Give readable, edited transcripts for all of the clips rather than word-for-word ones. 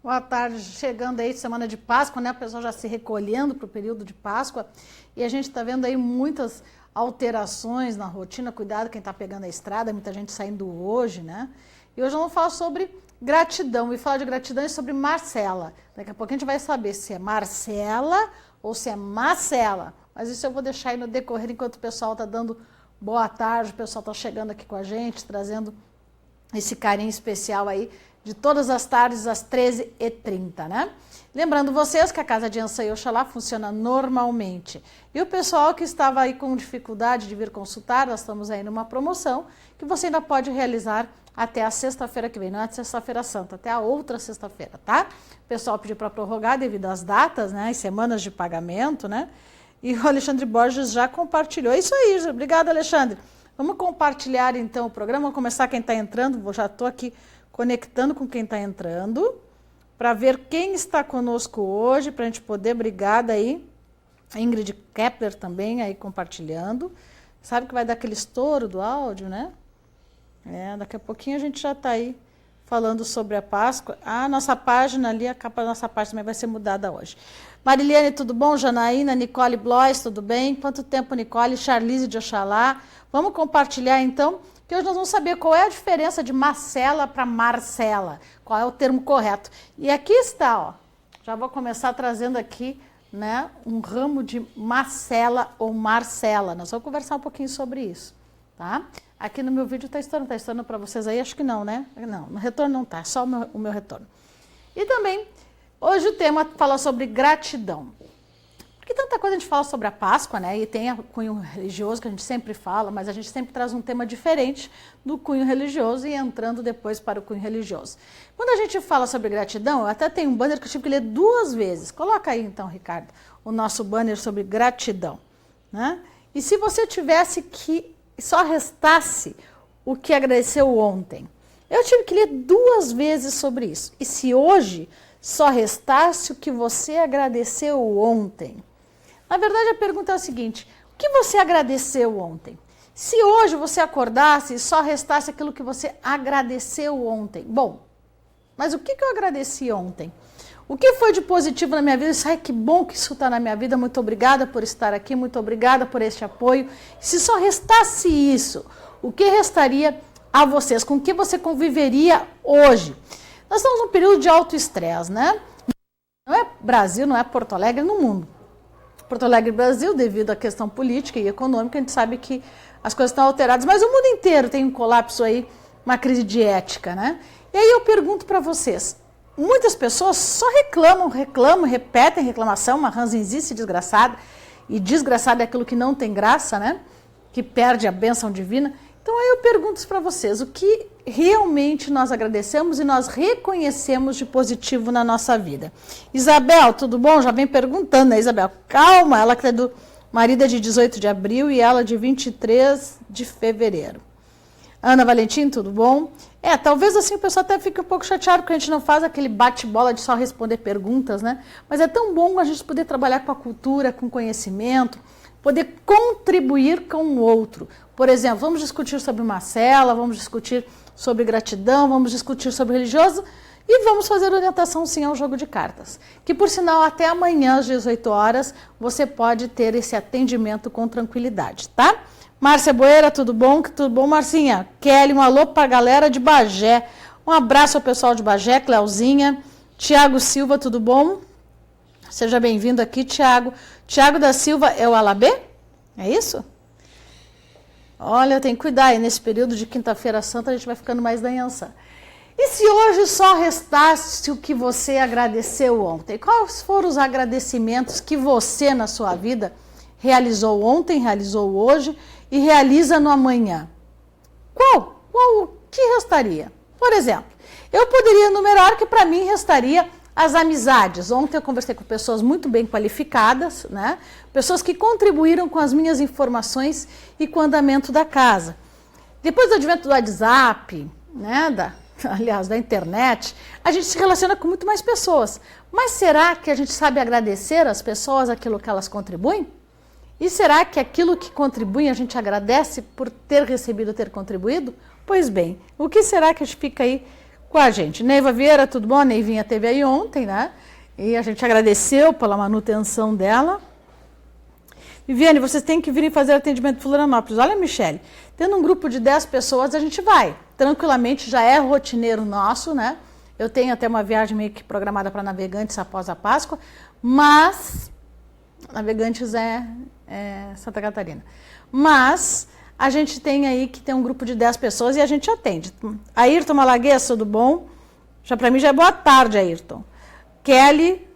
Boa tarde, chegando aí semana de Páscoa, né? O pessoal já se recolhendo para o período de Páscoa e a gente está vendo aí muitas alterações na rotina. Cuidado quem está pegando a estrada, muita gente saindo hoje, né? E hoje eu vou falar sobre gratidão. E falar de gratidão é sobre Marcela. Daqui a pouco a gente vai saber se é Marcela ou se é Marcela. Mas isso eu vou deixar aí no decorrer enquanto o pessoal está dando boa tarde, o pessoal está chegando aqui com a gente, trazendo esse carinho especial aí de todas as tardes às 13h30, né? Lembrando vocês que a Casa de Ansa e Oxalá funciona normalmente. E o pessoal que estava aí com dificuldade de vir consultar, nós estamos aí numa promoção que você ainda pode realizar até a sexta-feira que vem, não é a sexta-feira santa, até a outra sexta-feira, tá? O pessoal pediu para prorrogar devido às datas, né, as semanas de pagamento, né? E o Alexandre Borges já compartilhou. É isso aí, obrigada, Alexandre. Vamos compartilhar então o programa, vamos começar quem está entrando, já estou aqui conectando com quem está entrando, para ver quem está conosco hoje, para a gente poder, obrigada aí, a Ingrid Kepler também aí compartilhando, sabe que vai dar aquele estouro do áudio, né? Daqui a pouquinho a gente já está aí falando sobre a Páscoa. A nossa página ali, a capa da nossa página também vai ser mudada hoje. Mariliane, tudo bom? Janaína, Nicole Blois, tudo bem? Quanto tempo, Nicole? Charlize de Oxalá. Vamos compartilhar então, que hoje nós vamos saber qual é a diferença de Marcela para Marcela, qual é o termo correto. E aqui está, ó, já vou começar trazendo aqui, né, um ramo de Marcela ou Marcela. Nós vamos conversar um pouquinho sobre isso, tá? Aqui no meu vídeo está estourando para vocês aí? Acho que não, né? Não, no retorno não está, é só o meu retorno. E também, hoje o tema fala sobre gratidão. Porque tanta coisa a gente fala sobre a Páscoa, né? E tem o cunho religioso que a gente sempre fala, mas a gente sempre traz um tema diferente do cunho religioso e entrando depois para o cunho religioso. Quando a gente fala sobre gratidão, eu até tenho um banner que eu tive que ler 2 vezes. Coloca aí então, Ricardo, o nosso banner sobre gratidão, né? E se você tivesse que só restasse o que agradeceu ontem? Eu tive que ler 2 vezes sobre isso. E se hoje só restasse o que você agradeceu ontem? Na verdade, a pergunta é a seguinte: o que você agradeceu ontem? Se hoje você acordasse e só restasse aquilo que você agradeceu ontem, bom, mas o que eu agradeci ontem? O que foi de positivo na minha vida? Ai, que bom que isso está na minha vida, muito obrigada por estar aqui, muito obrigada por este apoio. Se só restasse isso, o que restaria a vocês? Com que você conviveria hoje? Nós estamos num período de alto estresse, né? Não é Brasil, não é Porto Alegre, no mundo. Porto Alegre, Brasil, devido à questão política e econômica, a gente sabe que as coisas estão alteradas, mas o mundo inteiro tem um colapso aí, uma crise de ética, né? E aí eu pergunto para vocês, muitas pessoas só reclamam, repetem reclamação, uma ranzinzice desgraçada, e desgraçada é aquilo que não tem graça, né? Que perde a bênção divina. Então aí eu pergunto para vocês, o que realmente nós agradecemos e nós reconhecemos de positivo na nossa vida? Isabel, tudo bom? Já vem perguntando, né, Isabel? Calma, ela que é do marido é de 18 de abril e ela de 23 de fevereiro. Ana Valentim, tudo bom? Talvez assim o pessoal até fique um pouco chateado porque a gente não faz aquele bate-bola de só responder perguntas, né? Mas é tão bom a gente poder trabalhar com a cultura, com conhecimento, poder contribuir com o outro. Por exemplo, vamos discutir sobre Marcela, vamos discutir sobre gratidão, vamos discutir sobre religioso e vamos fazer orientação sim ao jogo de cartas. Que por sinal até amanhã às 18 horas você pode ter esse atendimento com tranquilidade, tá? Márcia Boeira, tudo bom? Tudo bom, Marcinha? Kelly, um alô para a galera de Bagé. Um abraço ao pessoal de Bagé, Cleuzinha. Tiago Silva, tudo bom? Seja bem-vindo aqui, Tiago. Tiago da Silva é o Alabê? É isso? Olha, tem que cuidar aí, nesse período de quinta-feira santa a gente vai ficando mais danhança. E se hoje só restasse o que você agradeceu ontem? Quais foram os agradecimentos que você na sua vida realizou ontem, realizou hoje e realiza no amanhã? O que restaria? Por exemplo, eu poderia enumerar que para mim restaria as amizades. Ontem eu conversei com pessoas muito bem qualificadas, né? Pessoas que contribuíram com as minhas informações e com o andamento da casa. Depois do advento do WhatsApp, né? Da internet, a gente se relaciona com muito mais pessoas. Mas será que a gente sabe agradecer às pessoas aquilo que elas contribuem? E será que aquilo que contribui a gente agradece por ter recebido, ter contribuído? Pois bem, o que será que a gente fica aí com a gente. Neiva Vieira, tudo bom? A Neivinha esteve aí ontem, né? E a gente agradeceu pela manutenção dela. Viviane, vocês têm que vir e fazer atendimento em Florianópolis. Olha, Michele, tendo um grupo de 10 pessoas, a gente vai. Tranquilamente, já é rotineiro nosso, né? Eu tenho até uma viagem meio que programada para Navegantes após a Páscoa, mas Navegantes é Santa Catarina. Mas a gente tem aí que tem um grupo de 10 pessoas e a gente atende. Ayrton Malaguês, tudo bom? Já para mim já é boa tarde, Ayrton. Kelly,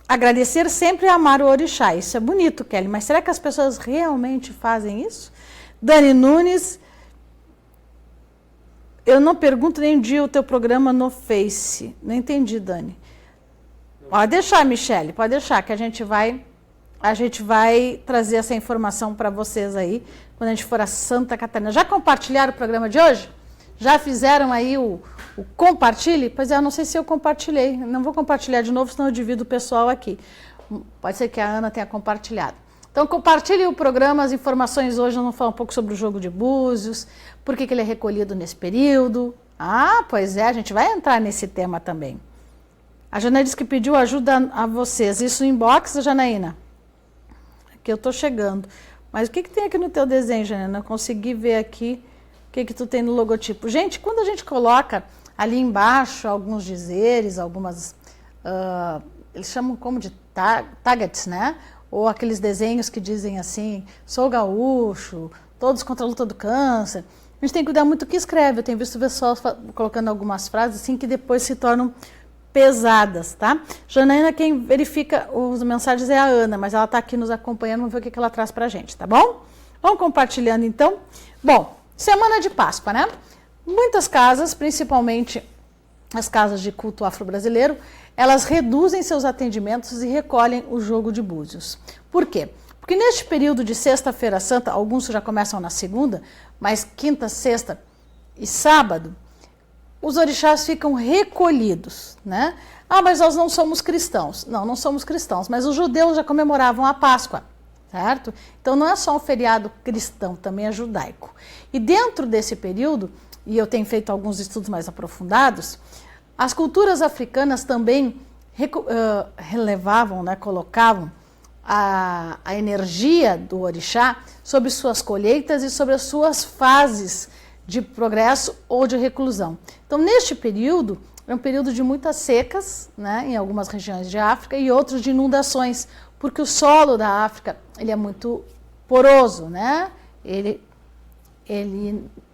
agradecer sempre e amar o orixá. Isso é bonito, Kelly, mas será que as pessoas realmente fazem isso? Dani Nunes, eu não pergunto nem um dia o teu programa no Face. Não entendi, Dani. Pode deixar, Michele, pode deixar que a gente vai trazer essa informação para vocês aí quando a gente for a Santa Catarina. Já compartilharam o programa de hoje? Já fizeram aí o compartilhe? Pois é, eu não sei se eu compartilhei. Não vou compartilhar de novo, senão eu divido o pessoal aqui. Pode ser que a Ana tenha compartilhado. Então, compartilhe o programa, as informações hoje. Nós vamos falar um pouco sobre o jogo de búzios, por que ele é recolhido nesse período. Ah, pois é, a gente vai entrar nesse tema também. A Janaína disse que pediu ajuda a vocês. Isso inbox, Janaína? Que eu estou chegando. Mas o que tem aqui no teu desenho, Janaína? Eu consegui ver aqui o que tu tem no logotipo. Gente, quando a gente coloca ali embaixo alguns dizeres, algumas... eles chamam como de taggets, né? Ou aqueles desenhos que dizem assim, sou gaúcho, todos contra a luta do câncer. A gente tem que cuidar muito do que escreve. Eu tenho visto pessoas colocando algumas frases assim que depois se tornam pesadas, tá? Janaína, quem verifica as mensagens é a Ana, mas ela está aqui nos acompanhando, vamos ver o que ela traz pra gente, tá bom? Vamos compartilhando então. Bom, semana de Páscoa, né? Muitas casas, principalmente as casas de culto afro-brasileiro, elas reduzem seus atendimentos e recolhem o jogo de búzios. Por quê? Porque neste período de Sexta-feira Santa, alguns já começam na segunda, mas quinta, sexta e sábado, os orixás ficam recolhidos, né? Ah, mas nós não somos cristãos. Não, não somos cristãos, mas os judeus já comemoravam a Páscoa, certo? Então não é só um feriado cristão, também é judaico. E dentro desse período, e eu tenho feito alguns estudos mais aprofundados, as culturas africanas também relevavam, né, colocavam a energia do orixá sobre suas colheitas e sobre as suas fases de progresso ou de reclusão. Então, neste período, é um período de muitas secas, né, em algumas regiões de África, e outros de inundações, porque o solo da África ele é muito poroso, né? Ele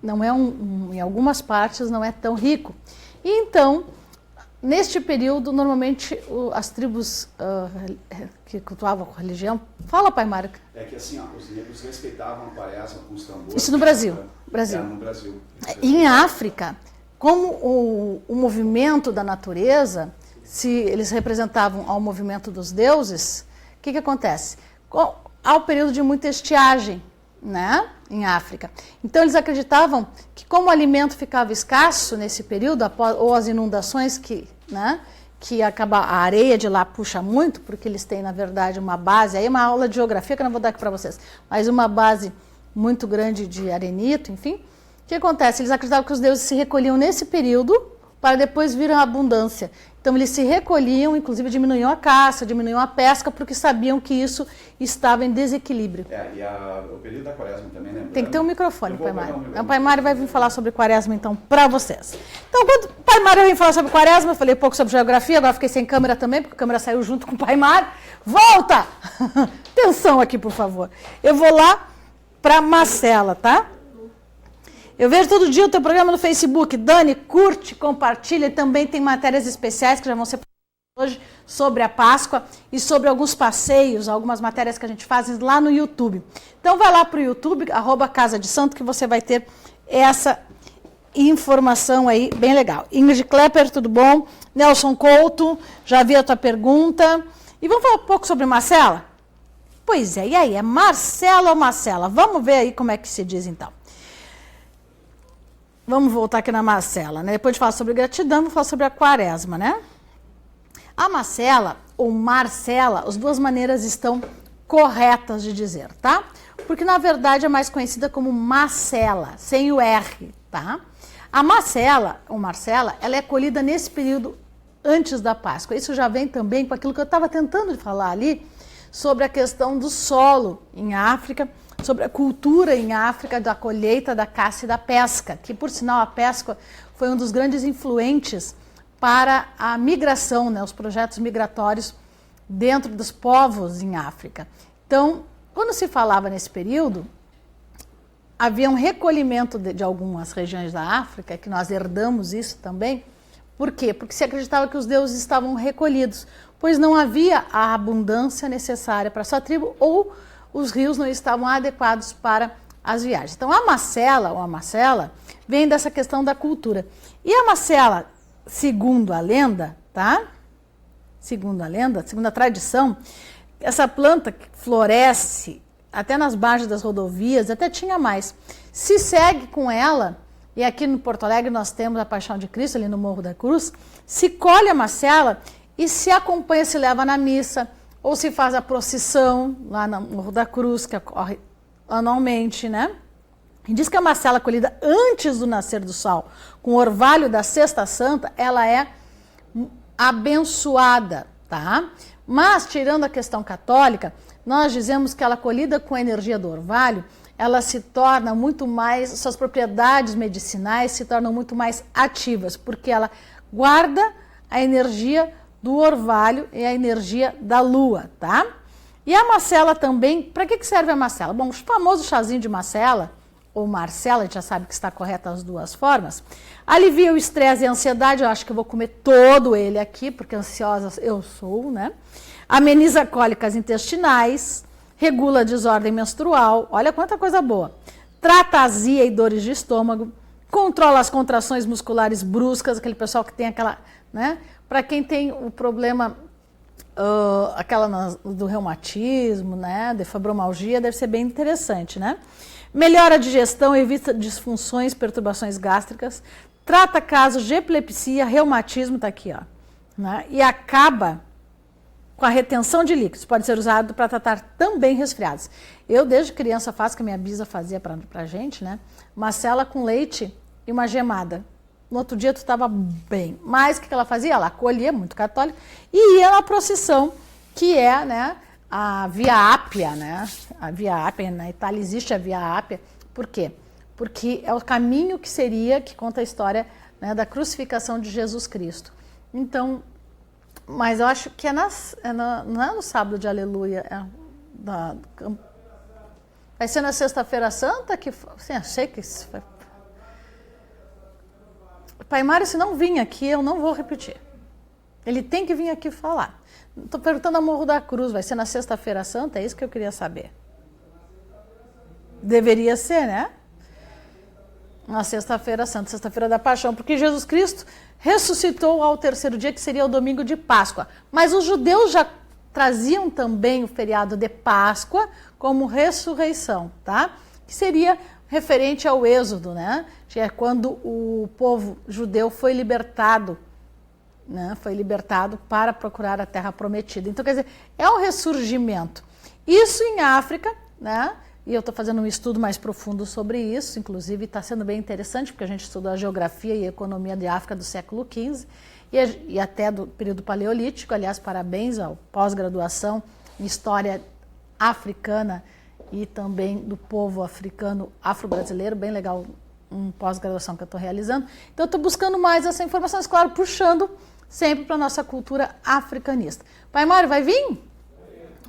não é em algumas partes não é tão rico. E então, neste período, normalmente as tribos que cultuavam a religião... Fala, Pai Mário. É que assim, os negros respeitavam a quaresma com os tambores. Isso no Brasil. No Brasil. E em África, como o movimento da natureza, se eles representavam ao movimento dos deuses, o que acontece? Há um período de muita estiagem, né, em África. Então eles acreditavam que como o alimento ficava escasso nesse período, ou as inundações que acaba, a areia de lá puxa muito, porque eles têm, na verdade, uma base, aí uma aula de geografia que eu não vou dar aqui para vocês, mas uma base muito grande de arenito, enfim. O que acontece? Eles acreditavam que os deuses se recolhiam nesse período para depois vir a abundância. Então eles se recolhiam, inclusive diminuíam a caça, diminuíam a pesca, porque sabiam que isso estava em desequilíbrio. O período da quaresma também, né? Tem que ter um microfone, Pai Mário. O Pai Mário vai vir falar sobre quaresma, então, para vocês. Então, quando o Pai Mário veio falar sobre quaresma, eu falei um pouco sobre geografia, agora fiquei sem câmera também, porque a câmera saiu junto com o Pai Mário. Volta! Atenção aqui, por favor. Eu vou lá para Marcela, tá? Eu vejo todo dia o teu programa no Facebook. Dani, curte, compartilha. Também tem matérias especiais que já vão ser hoje sobre a Páscoa e sobre alguns passeios, algumas matérias que a gente faz lá no YouTube. Então vai lá para o YouTube, @Casa de Santo, que você vai ter essa informação aí bem legal. Ingrid Klepper, tudo bom? Nelson Couto, já vi a tua pergunta. E vamos falar um pouco sobre Marcela? Pois é, e aí? É Marcela ou Marcela? Vamos ver aí como é que se diz então. Vamos voltar aqui na Marcela, né? Depois de falar sobre gratidão, vamos falar sobre a quaresma, né? A Marcela ou Marcela, as duas maneiras estão corretas de dizer, tá? Porque, na verdade, é mais conhecida como Marcela, sem o R, tá? A Marcela, ou Marcela, ela é colhida nesse período antes da Páscoa. Isso já vem também com aquilo que eu estava tentando falar ali, sobre a questão do solo em África, sobre a cultura em África da colheita, da caça e da pesca, que por sinal a pesca foi um dos grandes influentes para a migração, né, os projetos migratórios dentro dos povos em África. Então, quando se falava nesse período, havia um recolhimento de algumas regiões da África, que nós herdamos isso também. Por quê? Porque se acreditava que os deuses estavam recolhidos, pois não havia a abundância necessária para a sua tribo ou os rios não estavam adequados para as viagens. Então, a Marcela, ou a Marcela, vem dessa questão da cultura. E a Marcela, segundo a lenda, tá? Segundo a lenda, segundo a tradição, essa planta que floresce até nas margens das rodovias, até tinha mais. Se segue com ela, e aqui no Porto Alegre nós temos a Paixão de Cristo, ali no Morro da Cruz, se colhe a Marcela e se acompanha, se leva na missa, ou se faz a procissão lá no Morro da Cruz, que ocorre anualmente, né? E diz que a Marcela colhida antes do nascer do sol, com o orvalho da Sexta Santa, ela é abençoada, tá? Mas, tirando a questão católica, nós dizemos que ela colhida com a energia do orvalho, ela se torna muito mais, suas propriedades medicinais se tornam muito mais ativas, porque ela guarda a energia do orvalho e a energia da lua, tá? E a Marcela também, para que serve a Marcela? Bom, o famoso chazinho de Marcela, ou Marcela, a gente já sabe que está correta as duas formas, alivia o estresse e a ansiedade, eu acho que eu vou comer todo ele aqui, porque ansiosa eu sou, né? Ameniza cólicas intestinais, regula a desordem menstrual, olha quanta coisa boa. Trata azia e dores de estômago, controla as contrações musculares bruscas, aquele pessoal que tem aquela, né? Para quem tem o problema, aquela do reumatismo, né? De fibromialgia, deve ser bem interessante, né? Melhora a digestão, evita disfunções, perturbações gástricas, trata casos de epilepsia, reumatismo, tá aqui, ó, né? E acaba com a retenção de líquidos, pode ser usado para tratar também resfriados. Eu, desde criança, faço, que a minha bisa fazia para a gente, né? Marcela com leite e uma gemada. No outro dia tu estava bem. Mas o que ela fazia? Ela colhia, muito católica, e ia na procissão, que é, né, a Via Ápia, né? A Via Ápia, na Itália existe a Via Ápia. Por quê? Porque é o caminho que seria, que conta a história, né, da crucificação de Jesus Cristo. Então, mas eu acho que não é no sábado de Aleluia, vai ser na Sexta-feira Santa que, sim, achei que isso foi. Pai Mário, se não vir aqui, eu não vou repetir. Ele tem que vir aqui falar. Estou perguntando a Morro da Cruz, vai ser na Sexta-feira Santa? É isso que eu queria saber. Deveria ser, né? Na Sexta-feira Santa, Sexta-feira da Paixão, porque Jesus Cristo ressuscitou ao terceiro dia, que seria o domingo de Páscoa. Mas os judeus já traziam também o feriado de Páscoa como ressurreição, tá? Que seria referente ao Êxodo, né? Que é quando o povo judeu foi libertado, né? Foi libertado para procurar a terra prometida. Então, quer dizer, é um ressurgimento. Isso em África, né? E eu estou fazendo um estudo mais profundo sobre isso, inclusive está sendo bem interessante, porque a gente estudou a geografia e a economia de África do século XV e até do período paleolítico. Aliás, parabéns ao pós-graduação em História Africana e também do povo africano, afro-brasileiro, bem legal, um pós-graduação que eu estou realizando. Então, eu estou buscando mais essa informação, mas, claro, puxando sempre para a nossa cultura africanista. Pai Mário, vai vir?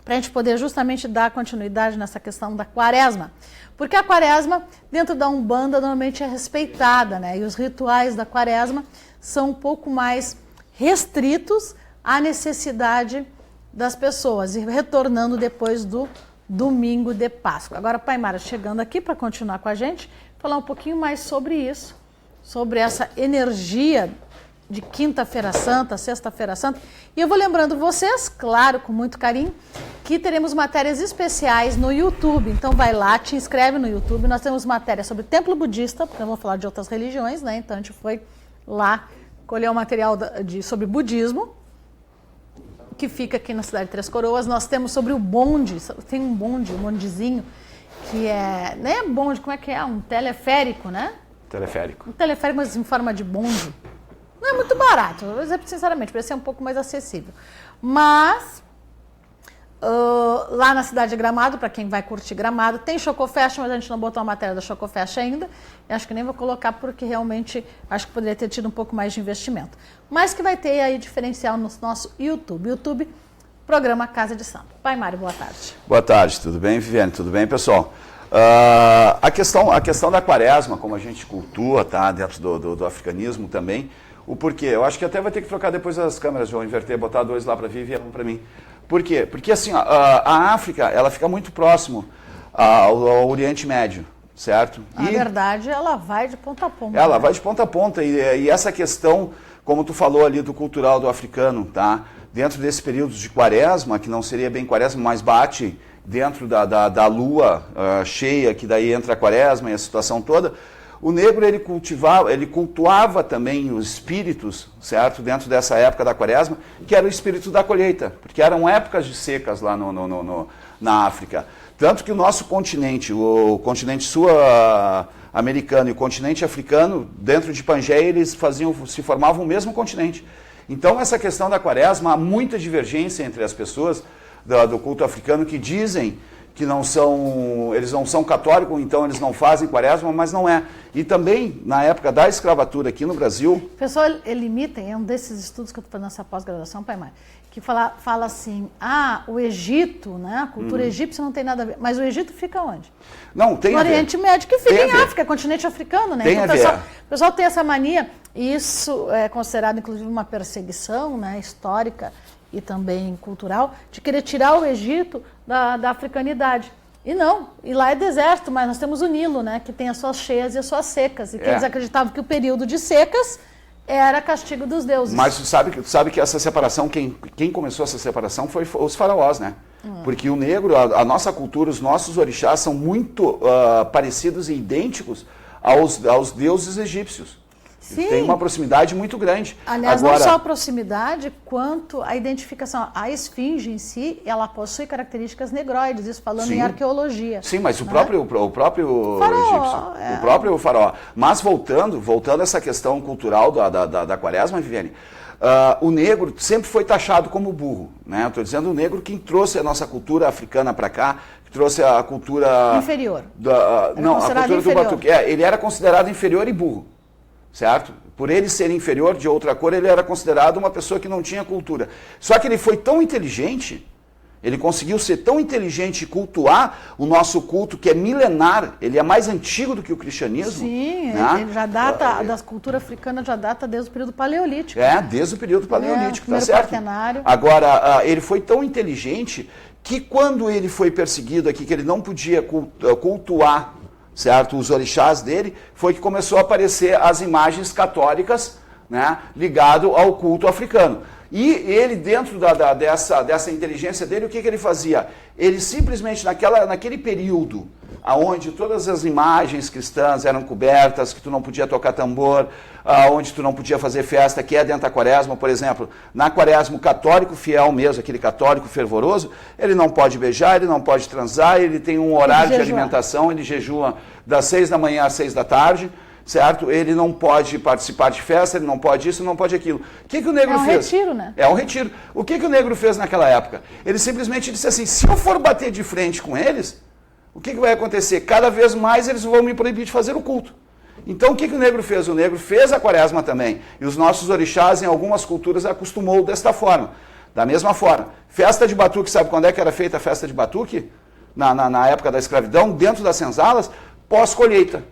Para a gente poder justamente dar continuidade nessa questão da quaresma. Porque a quaresma, dentro da Umbanda, normalmente é respeitada, né? E os rituais da quaresma são um pouco mais restritos à necessidade das pessoas, e retornando depois do domingo de Páscoa. Agora, Pai Mário, chegando aqui para continuar com a gente, falar um pouquinho mais sobre isso, sobre essa energia de Quinta-feira Santa, Sexta-feira Santa. E eu vou lembrando vocês, claro, com muito carinho, que teremos matérias especiais no YouTube. Então vai lá, te inscreve no YouTube. Nós temos matérias sobre templo budista, porque nós vamos falar de outras religiões, né? Então a gente foi lá colher o material sobre budismo, que fica aqui na cidade de Três Coroas. Nós temos sobre o bonde, tem um bonde, um bondezinho, que é, nem é bonde, como é que é? Um teleférico, né? Teleférico. Um teleférico, mas em forma de bonde. Não é muito barato, vou dizer sinceramente, parece ser um pouco mais acessível. Mas, lá na cidade de Gramado, para quem vai curtir Gramado, tem Chocofest, mas a gente não botou a matéria da Chocofest ainda. E acho que nem vou colocar porque realmente acho que poderia ter tido um pouco mais de investimento. Mas que vai ter aí diferencial no nosso YouTube. YouTube, programa Casa de Santo. Pai Mário, boa tarde. Boa tarde, tudo bem, Viviane? Tudo bem, pessoal? A questão da quaresma, como a gente cultua, tá, dentro do africanismo também, o porquê? Eu acho que até vai ter que trocar depois as câmeras, vou inverter, botar 2 lá para a Vivi e 1 para mim. Por quê? Porque assim, a África, ela fica muito próximo ao Oriente Médio, certo? Na verdade, ela vai de ponta a ponta. Ela vai de ponta a ponta e essa questão, como tu falou ali, do cultural do africano, tá? Dentro desse período de quaresma, que não seria bem quaresma, mas bate dentro da lua cheia, que daí entra a quaresma e a situação toda, o negro ele cultuava também os espíritos, certo? Dentro dessa época da quaresma, que era o espírito da colheita, porque eram épocas de secas lá na África. Tanto que o nosso continente, o continente sul-americano e o continente africano, dentro de Pangeia, eles se formavam o mesmo continente. Então, essa questão da quaresma, há muita divergência entre as pessoas do culto africano que dizem que eles não são católicos, então eles não fazem quaresma, mas não é. E também, na época da escravatura aqui no Brasil... O pessoal, ele imita, é um desses estudos que eu estou fazendo nessa pós-graduação, Pai Mário, que fala assim, o Egito, né, a cultura egípcia não tem nada a ver, mas o Egito fica onde? Não, tem no a ver. Oriente Médio, que fica em África, continente africano, né? Tem então, a ver. O pessoal tem essa mania, e isso é considerado, inclusive, uma perseguição, né, histórica e também cultural, de querer tirar o Egito da africanidade. E não, e lá é deserto, mas nós temos o Nilo, né, que tem as suas cheias e as suas secas, e que eles acreditavam que o período de secas era castigo dos deuses. Mas tu sabe que essa separação, quem começou essa separação foi os faraós, né? Porque o negro, a nossa cultura, os nossos orixás são muito parecidos e idênticos aos deuses egípcios. Sim. Tem uma proximidade muito grande. Aliás, não só a proximidade, quanto a identificação. A esfinge em si, ela possui características negroides, isso falando em arqueologia. Sim, mas o próprio egípcio, o próprio faraó. Mas voltando a essa questão cultural da quaresma, Viviane, o negro sempre foi taxado como burro, né? Estou dizendo o negro quem trouxe a nossa cultura africana para cá, que trouxe a cultura... Inferior. A cultura do batuque. Ele era considerado inferior e burro. Certo? Por ele ser inferior de outra cor, ele era considerado uma pessoa que não tinha cultura. Só que ele foi tão inteligente, ele conseguiu ser tão inteligente e cultuar o nosso culto, que é milenar, ele é mais antigo do que o cristianismo. Sim, né? Ele já data, da cultura africana já data desde o período paleolítico. Desde o período paleolítico, tá certo? Partenário. Agora, ele foi tão inteligente que quando ele foi perseguido aqui, que ele não podia cultuar, certo? Os orixás dele, foi que começou a aparecer as imagens católicas, né, ligado ao culto africano. E ele, dentro dessa inteligência dele, o que ele fazia? Ele simplesmente, naquele período, onde todas as imagens cristãs eram cobertas, que tu não podia tocar tambor, onde tu não podia fazer festa, que é dentro da quaresma, por exemplo, na quaresma, o católico fiel mesmo, aquele católico fervoroso, ele não pode beijar, ele não pode transar, ele tem um horário de alimentação, ele jejua das 6 da manhã às 6 da tarde, certo? Ele não pode participar de festa, ele não pode isso, não pode aquilo. O que o negro fez? É um retiro, né? É um retiro. O que o negro fez naquela época? Ele simplesmente disse assim, se eu for bater de frente com eles, o que vai acontecer? Cada vez mais eles vão me proibir de fazer o culto. Então o que o negro fez? O negro fez a quaresma também. E os nossos orixás, em algumas culturas, acostumou desta forma. Da mesma forma. Festa de batuque, sabe quando é que era feita a festa de batuque? Na época da escravidão, dentro das senzalas, pós-colheita.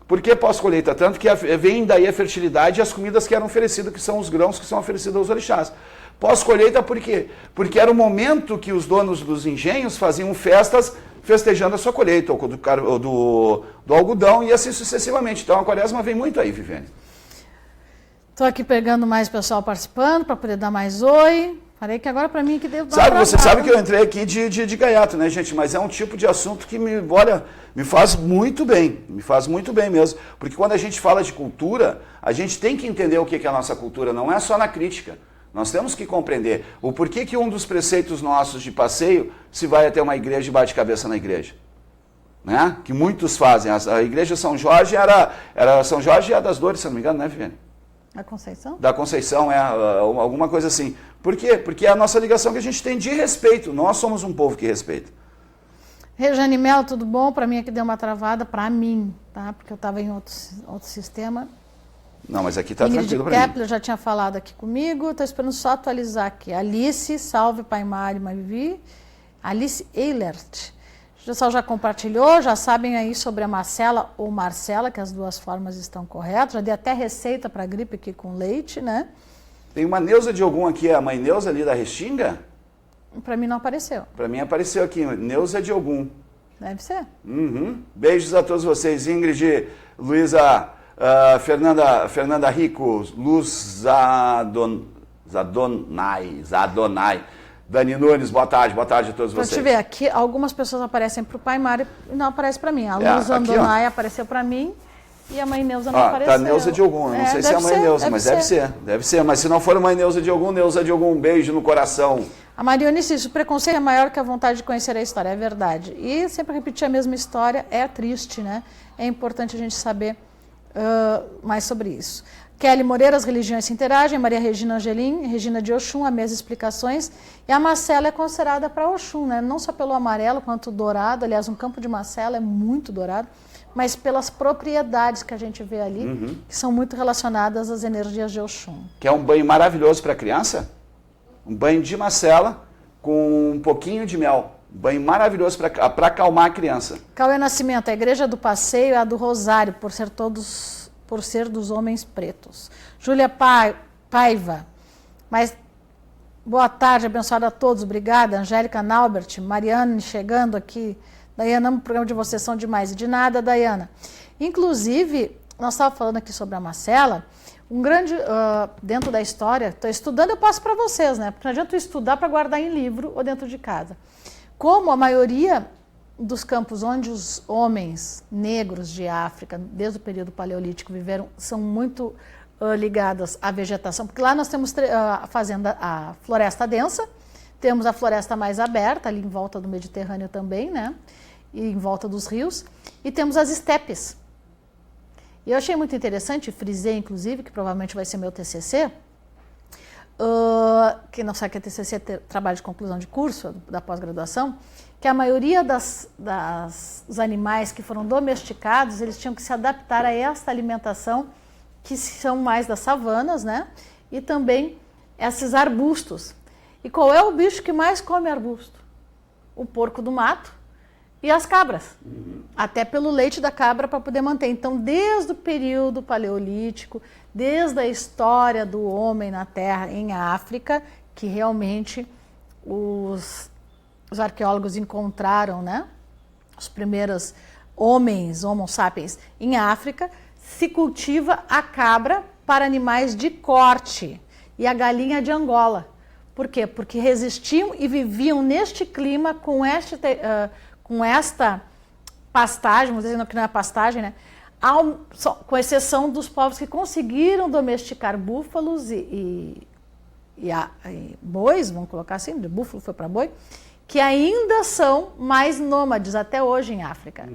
Por que pós-colheita? Tanto que vem daí a fertilidade e as comidas que eram oferecidas, que são os grãos que são oferecidos aos orixás. Pós-colheita por quê? Porque era o momento que os donos dos engenhos faziam festas festejando a sua colheita, ou do algodão, e assim sucessivamente. Então a quaresma vem muito aí, Viviane. Estou aqui pegando mais pessoal participando, para poder dar mais oi. Falei que agora para mim que devo... Você sabe que eu entrei aqui de gaiato, né, gente? Mas é um tipo de assunto que me faz muito bem. Me faz muito bem mesmo. Porque quando a gente fala de cultura, a gente tem que entender o que é a nossa cultura. Não é só na crítica. Nós temos que compreender o porquê que um dos preceitos nossos de passeio se vai até uma igreja e bate cabeça na igreja. né? Que muitos fazem. A igreja São Jorge era São Jorge e a das Dores, se não me engano, né, Viviane? A Conceição? Da Conceição, alguma coisa assim. Por quê? Porque é a nossa ligação que a gente tem de respeito. Nós somos um povo que respeita. Rejane Mel, tudo bom? Para mim aqui deu uma travada, para mim, tá? Porque eu estava em outro sistema. Não, mas aqui está Ingrid tranquilo para mim. Kepler já tinha falado aqui comigo, estou esperando só atualizar aqui. Alice, salve Pai Mário, Mavivi. Alice Eilert. O pessoal já compartilhou, já sabem aí sobre a Marcela ou Marcela, que as duas formas estão corretas. Já dei até receita para gripe aqui com leite, né? Tem uma Neuza de Ogum aqui, a mãe Neuza ali da Restinga? Para mim não apareceu. Para mim apareceu aqui, Neuza de Ogum. Deve ser. Uhum. Beijos a todos vocês, Ingrid, Luísa, Fernanda Rico, Luz Zadonai. Dani Nunes, boa tarde a todos vocês. Deixa eu ver aqui, algumas pessoas aparecem para o Pai Mário e não aparece para mim. A Luz Andonai apareceu para mim e a mãe Neuza não apareceu. Tá Neuza de Ogum, eu não sei se é a mãe Neuza, mas deve ser. Mas se não for a mãe Neuza de Ogum, um beijo no coração. A Marione disse, o preconceito é maior que a vontade de conhecer a história, é verdade. E sempre repetir a mesma história é triste, né? É importante a gente saber mais sobre isso. Kelly Moreira, as religiões se interagem, Maria Regina Angelim, Regina de Oxum, as mesmas explicações. E a Marcela é considerada para Oxum, né? Não só pelo amarelo quanto o dourado, aliás, um campo de Marcela é muito dourado, mas pelas propriedades que a gente vê ali, que são muito relacionadas às energias de Oxum. Que é um banho maravilhoso para criança? Um banho de Marcela com um pouquinho de mel. Um banho maravilhoso para acalmar a criança. Cauê Nascimento, a igreja do Passeio é a do Rosário, por ser dos homens pretos. Júlia Paiva, mas boa tarde, abençoada a todos, obrigada. Angélica Naubert, Mariane chegando aqui. Daiana, o programa de vocês são demais. E de nada, Daiana. Inclusive, nós estávamos falando aqui sobre a Marcela, um grande, dentro da história, estou estudando, eu passo para vocês, né? Porque não adianta eu estudar para guardar em livro ou dentro de casa. Como a maioria dos campos onde os homens negros de África, desde o período paleolítico, viveram, são muito ligadas à vegetação, porque lá nós temos a floresta densa, temos a floresta mais aberta, ali em volta do Mediterrâneo também, né? E em volta dos rios, e temos as estepes. E eu achei muito interessante, frisei inclusive, que provavelmente vai ser meu TCC, quem não sabe que é TCC, trabalho de conclusão de curso, da pós-graduação, que a maioria dos animais que foram domesticados, eles tinham que se adaptar a esta alimentação, que são mais das savanas, né? E também esses arbustos. E qual é o bicho que mais come arbusto? O porco do mato e as cabras. Até pelo leite da cabra para poder manter. Então, desde o período paleolítico, desde a história do homem na Terra em África, que realmente os arqueólogos encontraram, né, os primeiros homens, Homo sapiens, em África, se cultiva a cabra para animais de corte e a galinha de Angola. Por quê? Porque resistiam e viviam neste clima com esta pastagem, vamos dizer que não é pastagem, né? Com exceção dos povos que conseguiram domesticar búfalos e bois, vamos colocar assim, de búfalo foi para boi, que ainda são mais nômades até hoje em África.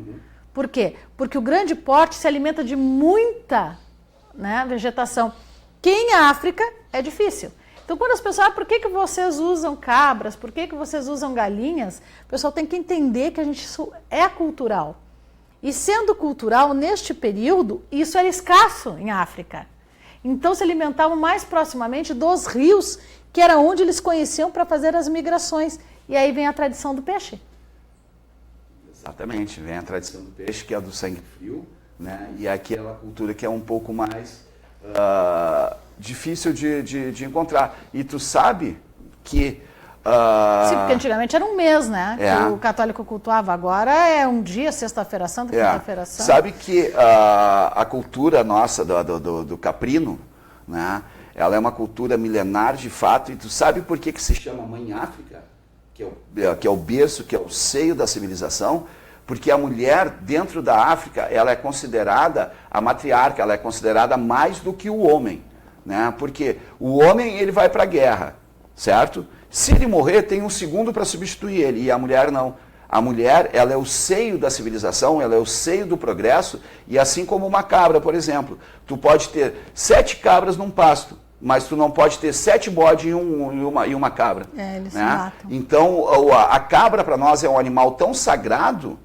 Por quê? Porque o grande porte se alimenta de muita, né, vegetação, que em África é difícil. Então, quando as pessoas, por que vocês usam cabras, por que vocês usam galinhas, o pessoal tem que entender que isso é cultural. E sendo cultural, neste período, isso era escasso em África. Então, se alimentavam mais proximamente dos rios, que era onde eles conheciam para fazer as migrações. E aí vem a tradição do peixe. Exatamente, vem a tradição do peixe, que é do sangue frio, né? E aquela cultura que é um pouco mais difícil de encontrar. E tu sabe que... Sim, porque antigamente era um mês, né? Que o católico cultuava. Agora é um dia, sexta-feira santa, quinta-feira santa. Sabe que a cultura nossa do caprino, né? Ela é uma cultura milenar de fato. E tu sabe por que se chama Mãe África? Que é o berço, que é o seio da civilização? Porque a mulher dentro da África, ela é considerada a matriarca, ela é considerada mais do que o homem, né? Porque o homem, ele vai para a guerra, certo? Se ele morrer, tem um segundo para substituir ele, e a mulher não. A mulher, ela é o seio da civilização, ela é o seio do progresso, e assim como uma cabra, por exemplo, tu pode ter 7 cabras num pasto, mas tu não pode ter 7 bodes e uma cabra. Eles né? se matam. Então, a cabra para nós é um animal tão sagrado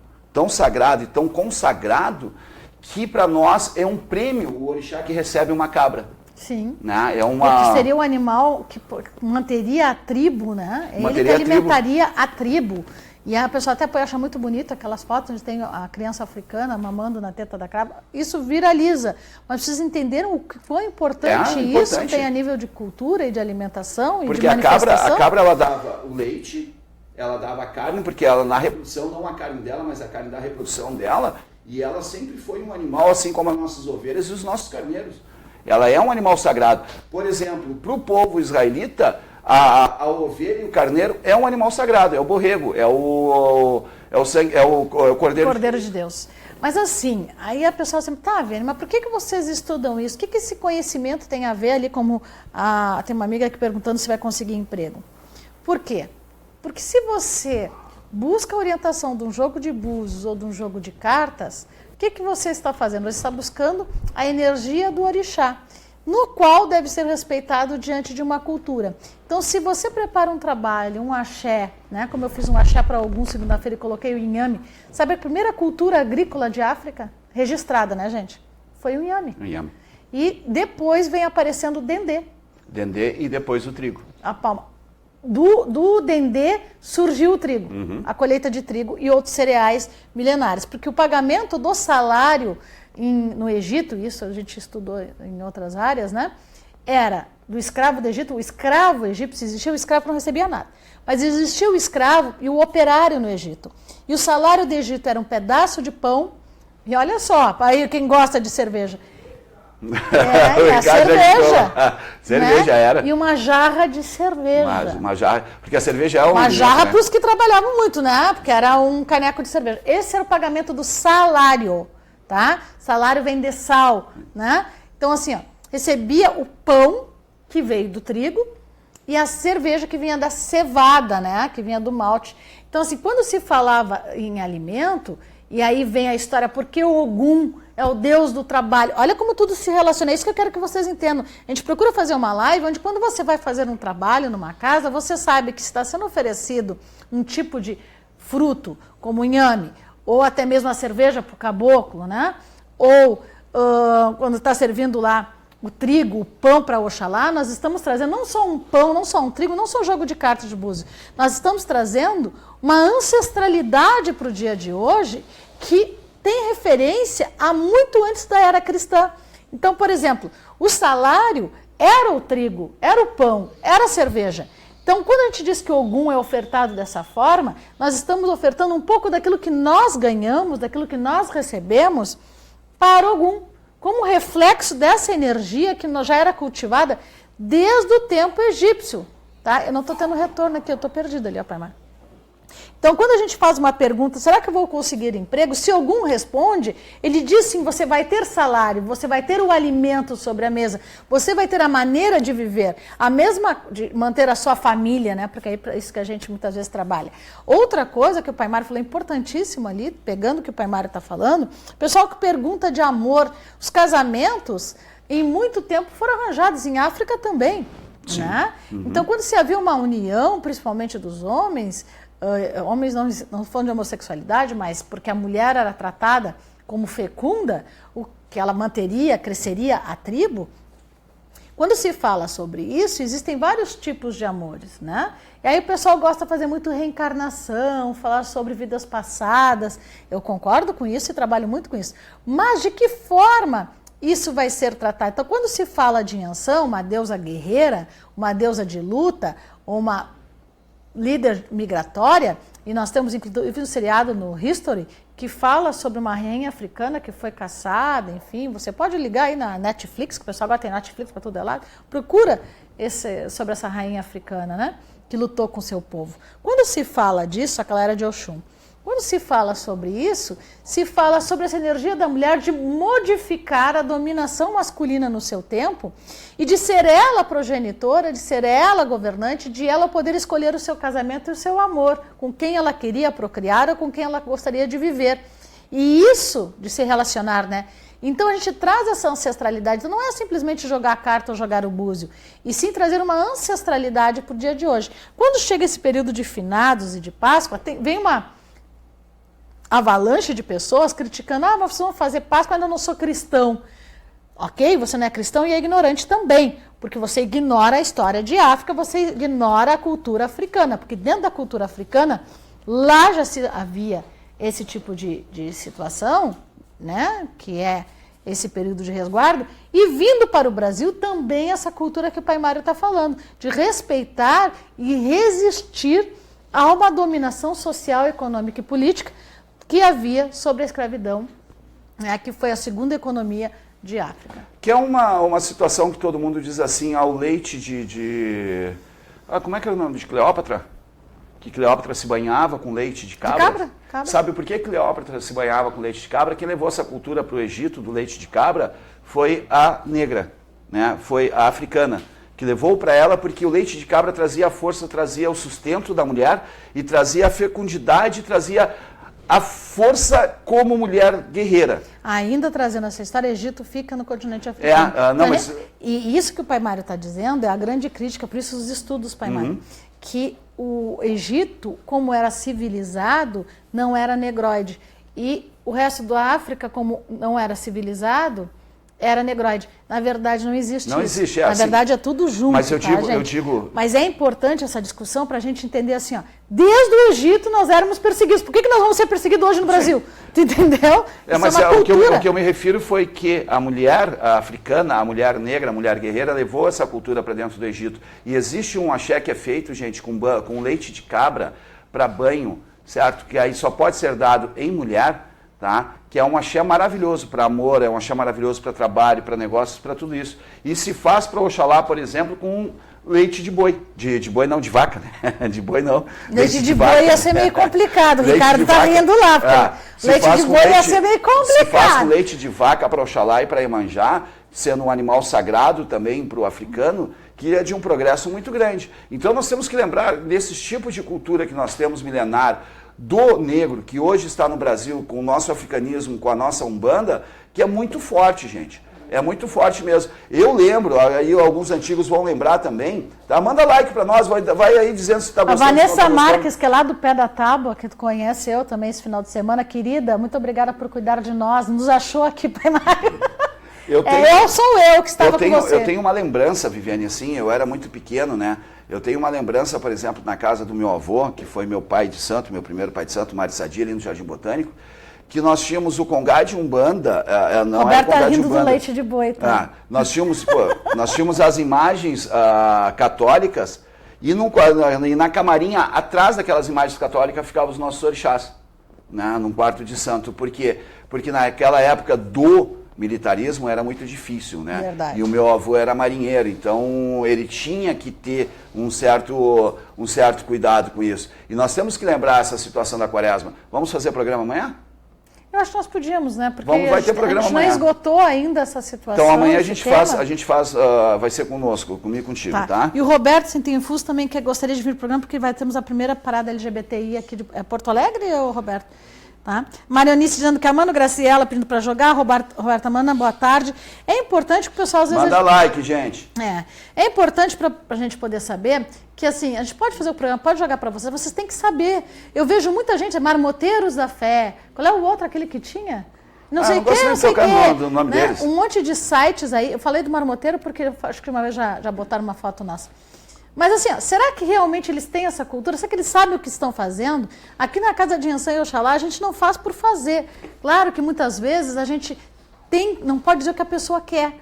e tão consagrado, que para nós é um prêmio o orixá que recebe uma cabra. Sim. Né? Porque seria o animal que manteria a tribo, né? Ele que alimentaria a tribo. E a pessoa até acha muito bonito aquelas fotos onde tem a criança africana mamando na teta da cabra. Isso viraliza. Mas vocês entenderam o quão importante isso tem a nível de cultura e de alimentação e de manifestação? Porque a cabra ela dava o leite, ela dava a carne, porque ela na reprodução, não a carne dela, mas a carne da reprodução dela, e ela sempre foi um animal, assim como as nossas ovelhas e os nossos carneiros. Ela é um animal sagrado. Por exemplo, para o povo israelita, a ovelha e o carneiro é um animal sagrado, é o borrego, é o cordeiro de Deus. Mas assim, aí a pessoa sempre, tá vendo, mas por que vocês estudam isso? O que esse conhecimento tem a ver ali, como tem uma amiga aqui perguntando se vai conseguir emprego. Por quê? Porque se você busca a orientação de um jogo de búzios ou de um jogo de cartas, o que você está fazendo? Você está buscando a energia do orixá, no qual deve ser respeitado diante de uma cultura. Então, se você prepara um trabalho, um axé, né, como eu fiz um axé para algum segunda-feira e coloquei o inhame, sabe a primeira cultura agrícola de África? Registrada, né, gente? Foi o inhame. E depois vem aparecendo o dendê. Dendê e depois o trigo. A palma. Do dendê surgiu o trigo, a colheita de trigo e outros cereais milenares. Porque o pagamento do salário no Egito, isso a gente estudou em outras áreas, né? Era do escravo do Egito, o escravo egípcio, existia o escravo que não recebia nada. Mas existia o escravo e o operário no Egito. E o salário do Egito era um pedaço de pão, e olha só, aí quem gosta de cerveja, a cerveja. Cerveja, né? Era. E uma jarra de cerveja. Uma jarra, porque a cerveja é uma jarra, né? Para os que trabalhavam muito, né? Porque era um caneco de cerveja. Esse era o pagamento do salário, tá? Salário vem de sal, né? Então, assim, ó, recebia o pão que veio do trigo e a cerveja que vinha da cevada, né? Que vinha do malte. Então, assim, quando se falava em alimento, e aí vem a história, porque o Ogum é o deus do trabalho. Olha como tudo se relaciona. É isso que eu quero que vocês entendam. A gente procura fazer uma live onde, quando você vai fazer um trabalho numa casa, você sabe que está sendo oferecido um tipo de fruto, como o inhame, ou até mesmo a cerveja para o caboclo, né? Ou quando está servindo lá o trigo, o pão para Oxalá, nós estamos trazendo não só um pão, não só um trigo, não só um jogo de cartas de búzio. Nós estamos trazendo uma ancestralidade para o dia de hoje que tem referência a muito antes da era cristã. Então, por exemplo, o salário era o trigo, era o pão, era a cerveja. Então, quando a gente diz que o Ogum é ofertado dessa forma, nós estamos ofertando um pouco daquilo que nós ganhamos, daquilo que nós recebemos para Ogum, como reflexo dessa energia que já era cultivada desde o tempo egípcio. Tá? Eu não estou tendo retorno aqui, eu estou perdida ali, ó, Pai Mar. Então, quando a gente faz uma pergunta, será que eu vou conseguir emprego? Se algum responde, ele diz sim, você vai ter salário, você vai ter o alimento sobre a mesa, você vai ter a maneira de viver, a mesma de manter a sua família, né? Porque é isso que a gente muitas vezes trabalha. Outra coisa que o Pai Mário falou importantíssimo ali, pegando o que o Pai Mário está falando, pessoal que pergunta de amor, os casamentos, em muito tempo foram arranjados em África também. Né? Então, quando se havia uma união, principalmente dos homens, homens não falando de homossexualidade, mas porque a mulher era tratada como fecunda, o que ela manteria, cresceria a tribo. Quando se fala sobre isso, existem vários tipos de amores, né? E aí o pessoal gosta de fazer muito reencarnação, falar sobre vidas passadas. Eu concordo com isso e trabalho muito com isso. Mas de que forma isso vai ser tratado? Então, quando se fala de Yansan, uma deusa guerreira, uma deusa de luta, uma líder migratória, e nós temos inclusive um seriado no History que fala sobre uma rainha africana que foi caçada, enfim, você pode ligar aí na Netflix, que o pessoal agora tem Netflix para todo lado, procura sobre essa rainha africana, né, que lutou com seu povo. Quando se fala disso, aquela era de Oxum, Quando se fala sobre isso, se fala sobre essa energia da mulher de modificar a dominação masculina no seu tempo e de ser ela progenitora, de ser ela governante, de ela poder escolher o seu casamento e o seu amor, com quem ela queria procriar ou com quem ela gostaria de viver. E isso de se relacionar, né? Então a gente traz essa ancestralidade, então não é simplesmente jogar a carta ou jogar o búzio, e sim trazer uma ancestralidade para o dia de hoje. Quando chega esse período de finados e de Páscoa, vem uma avalanche de pessoas criticando, mas vocês vão fazer Páscoa, eu ainda não sou cristão. Ok, você não é cristão e é ignorante também, porque você ignora a história de África, você ignora a cultura africana, porque dentro da cultura africana, lá já havia esse tipo de situação, né, que é esse período de resguardo, e vindo para o Brasil também essa cultura que o Pai Mário está falando, de respeitar e resistir a uma dominação social, econômica e política que havia sobre a escravidão, né, que foi a segunda economia de África. Que é uma situação que todo mundo diz assim, ao leite como é que era o nome de Cleópatra? Que Cleópatra se banhava com leite de cabra. De cabra? Cabra. Sabe por que Cleópatra se banhava com leite de cabra? Quem levou essa cultura para o Egito do leite de cabra foi a negra, né? Foi a africana, que levou para ela porque o leite de cabra trazia a força, trazia o sustento da mulher e trazia a fecundidade, trazia a força como mulher guerreira. Ainda trazendo essa história, Egito fica no continente africano. E isso que o Pai Mário está dizendo é a grande crítica, por isso os estudos, Pai Mário, que o Egito, como era civilizado, não era negroide. E o resto da África, como não era civilizado, era negroide. Na verdade, não existe isso. Não existe, Na verdade, é tudo junto, mas eu gente? digo... Mas é importante essa discussão para a gente entender assim, ó, desde o Egito nós éramos perseguidos. Por que nós vamos ser perseguidos hoje no Brasil? Tu entendeu? Mas é uma cultura. O que eu me refiro foi que a mulher africana, a mulher negra, a mulher guerreira, levou essa cultura para dentro do Egito. E existe um axé que é feito, gente, com leite de cabra para banho, certo? Que aí só pode ser dado em mulher, tá? Que é um axé maravilhoso para amor, é um axé maravilhoso para trabalho, para negócios, para tudo isso. E se faz para Oxalá, por exemplo, com leite de boi. De boi não, de vaca, né? De boi não. Leite de boi ia ser meio complicado, o Ricardo está rindo lá. Leite de boi ia ser meio complicado. Se faz com leite de vaca para Oxalá e para Iemanjá, sendo um animal sagrado também para o africano, que é de um progresso muito grande. Então nós temos que lembrar desses tipos de cultura que nós temos milenar, do negro, que hoje está no Brasil, com o nosso africanismo, com a nossa Umbanda, que é muito forte, gente. É muito forte mesmo. Eu lembro, aí alguns antigos vão lembrar também, tá? Manda like para nós, vai aí dizendo se está gostando. A Vanessa Marques, que é lá do Pé da Tábua, que tu conhece eu também esse final de semana, querida, muito obrigada por cuidar de nós, nos achou aqui, Pai Mário. Sou eu que estava com você. Eu tenho uma lembrança, Viviane, assim, eu era muito pequeno, né? Eu tenho uma lembrança, por exemplo, na casa do meu avô, que foi meu pai de santo, meu primeiro pai de santo, Mário Sadia, ali no Jardim Botânico, que nós tínhamos o congá de Umbanda, não Roberta era o congá rindo de Umbanda. Do leite de boi. Tá? Nós tínhamos as imagens católicas e na camarinha, atrás daquelas imagens católicas, ficavam os nossos orixás, né, num quarto de santo. Por quê? Porque naquela época do militarismo era muito difícil, né? Verdade. E o meu avô era marinheiro, então ele tinha que ter um certo cuidado com isso. E nós temos que lembrar essa situação da quaresma. Vamos fazer programa amanhã? Eu acho que nós podíamos, né? Porque vai ter programa a gente amanhã. Não esgotou ainda essa situação. Então amanhã a gente faz, vai ser conosco, comigo e contigo, tá? E o Roberto Centinfuso também gostaria de vir pro programa, porque temos a primeira parada LGBTI aqui de Porto Alegre, ou Roberto? Tá? Marionice dizendo que a Mano Graciela pedindo para jogar, Roberta Mana, boa tarde. É importante que o pessoal às vezes... Manda like, gente. É importante para a gente poder saber que assim, a gente pode fazer o programa, pode jogar para vocês têm que saber. Eu vejo muita gente, Marmoteiros da Fé, qual é o outro, aquele que tinha? Não sei o que, não sei o que. O nome deles. Um monte de sites aí, eu falei do Marmoteiro porque acho que uma vez já botaram uma foto nossa. Mas assim, ó, será que realmente eles têm essa cultura? Será que eles sabem o que estão fazendo? Aqui na Casa de Iansã e Oxalá, a gente não faz por fazer. Claro que muitas vezes a gente não pode dizer o que a pessoa quer.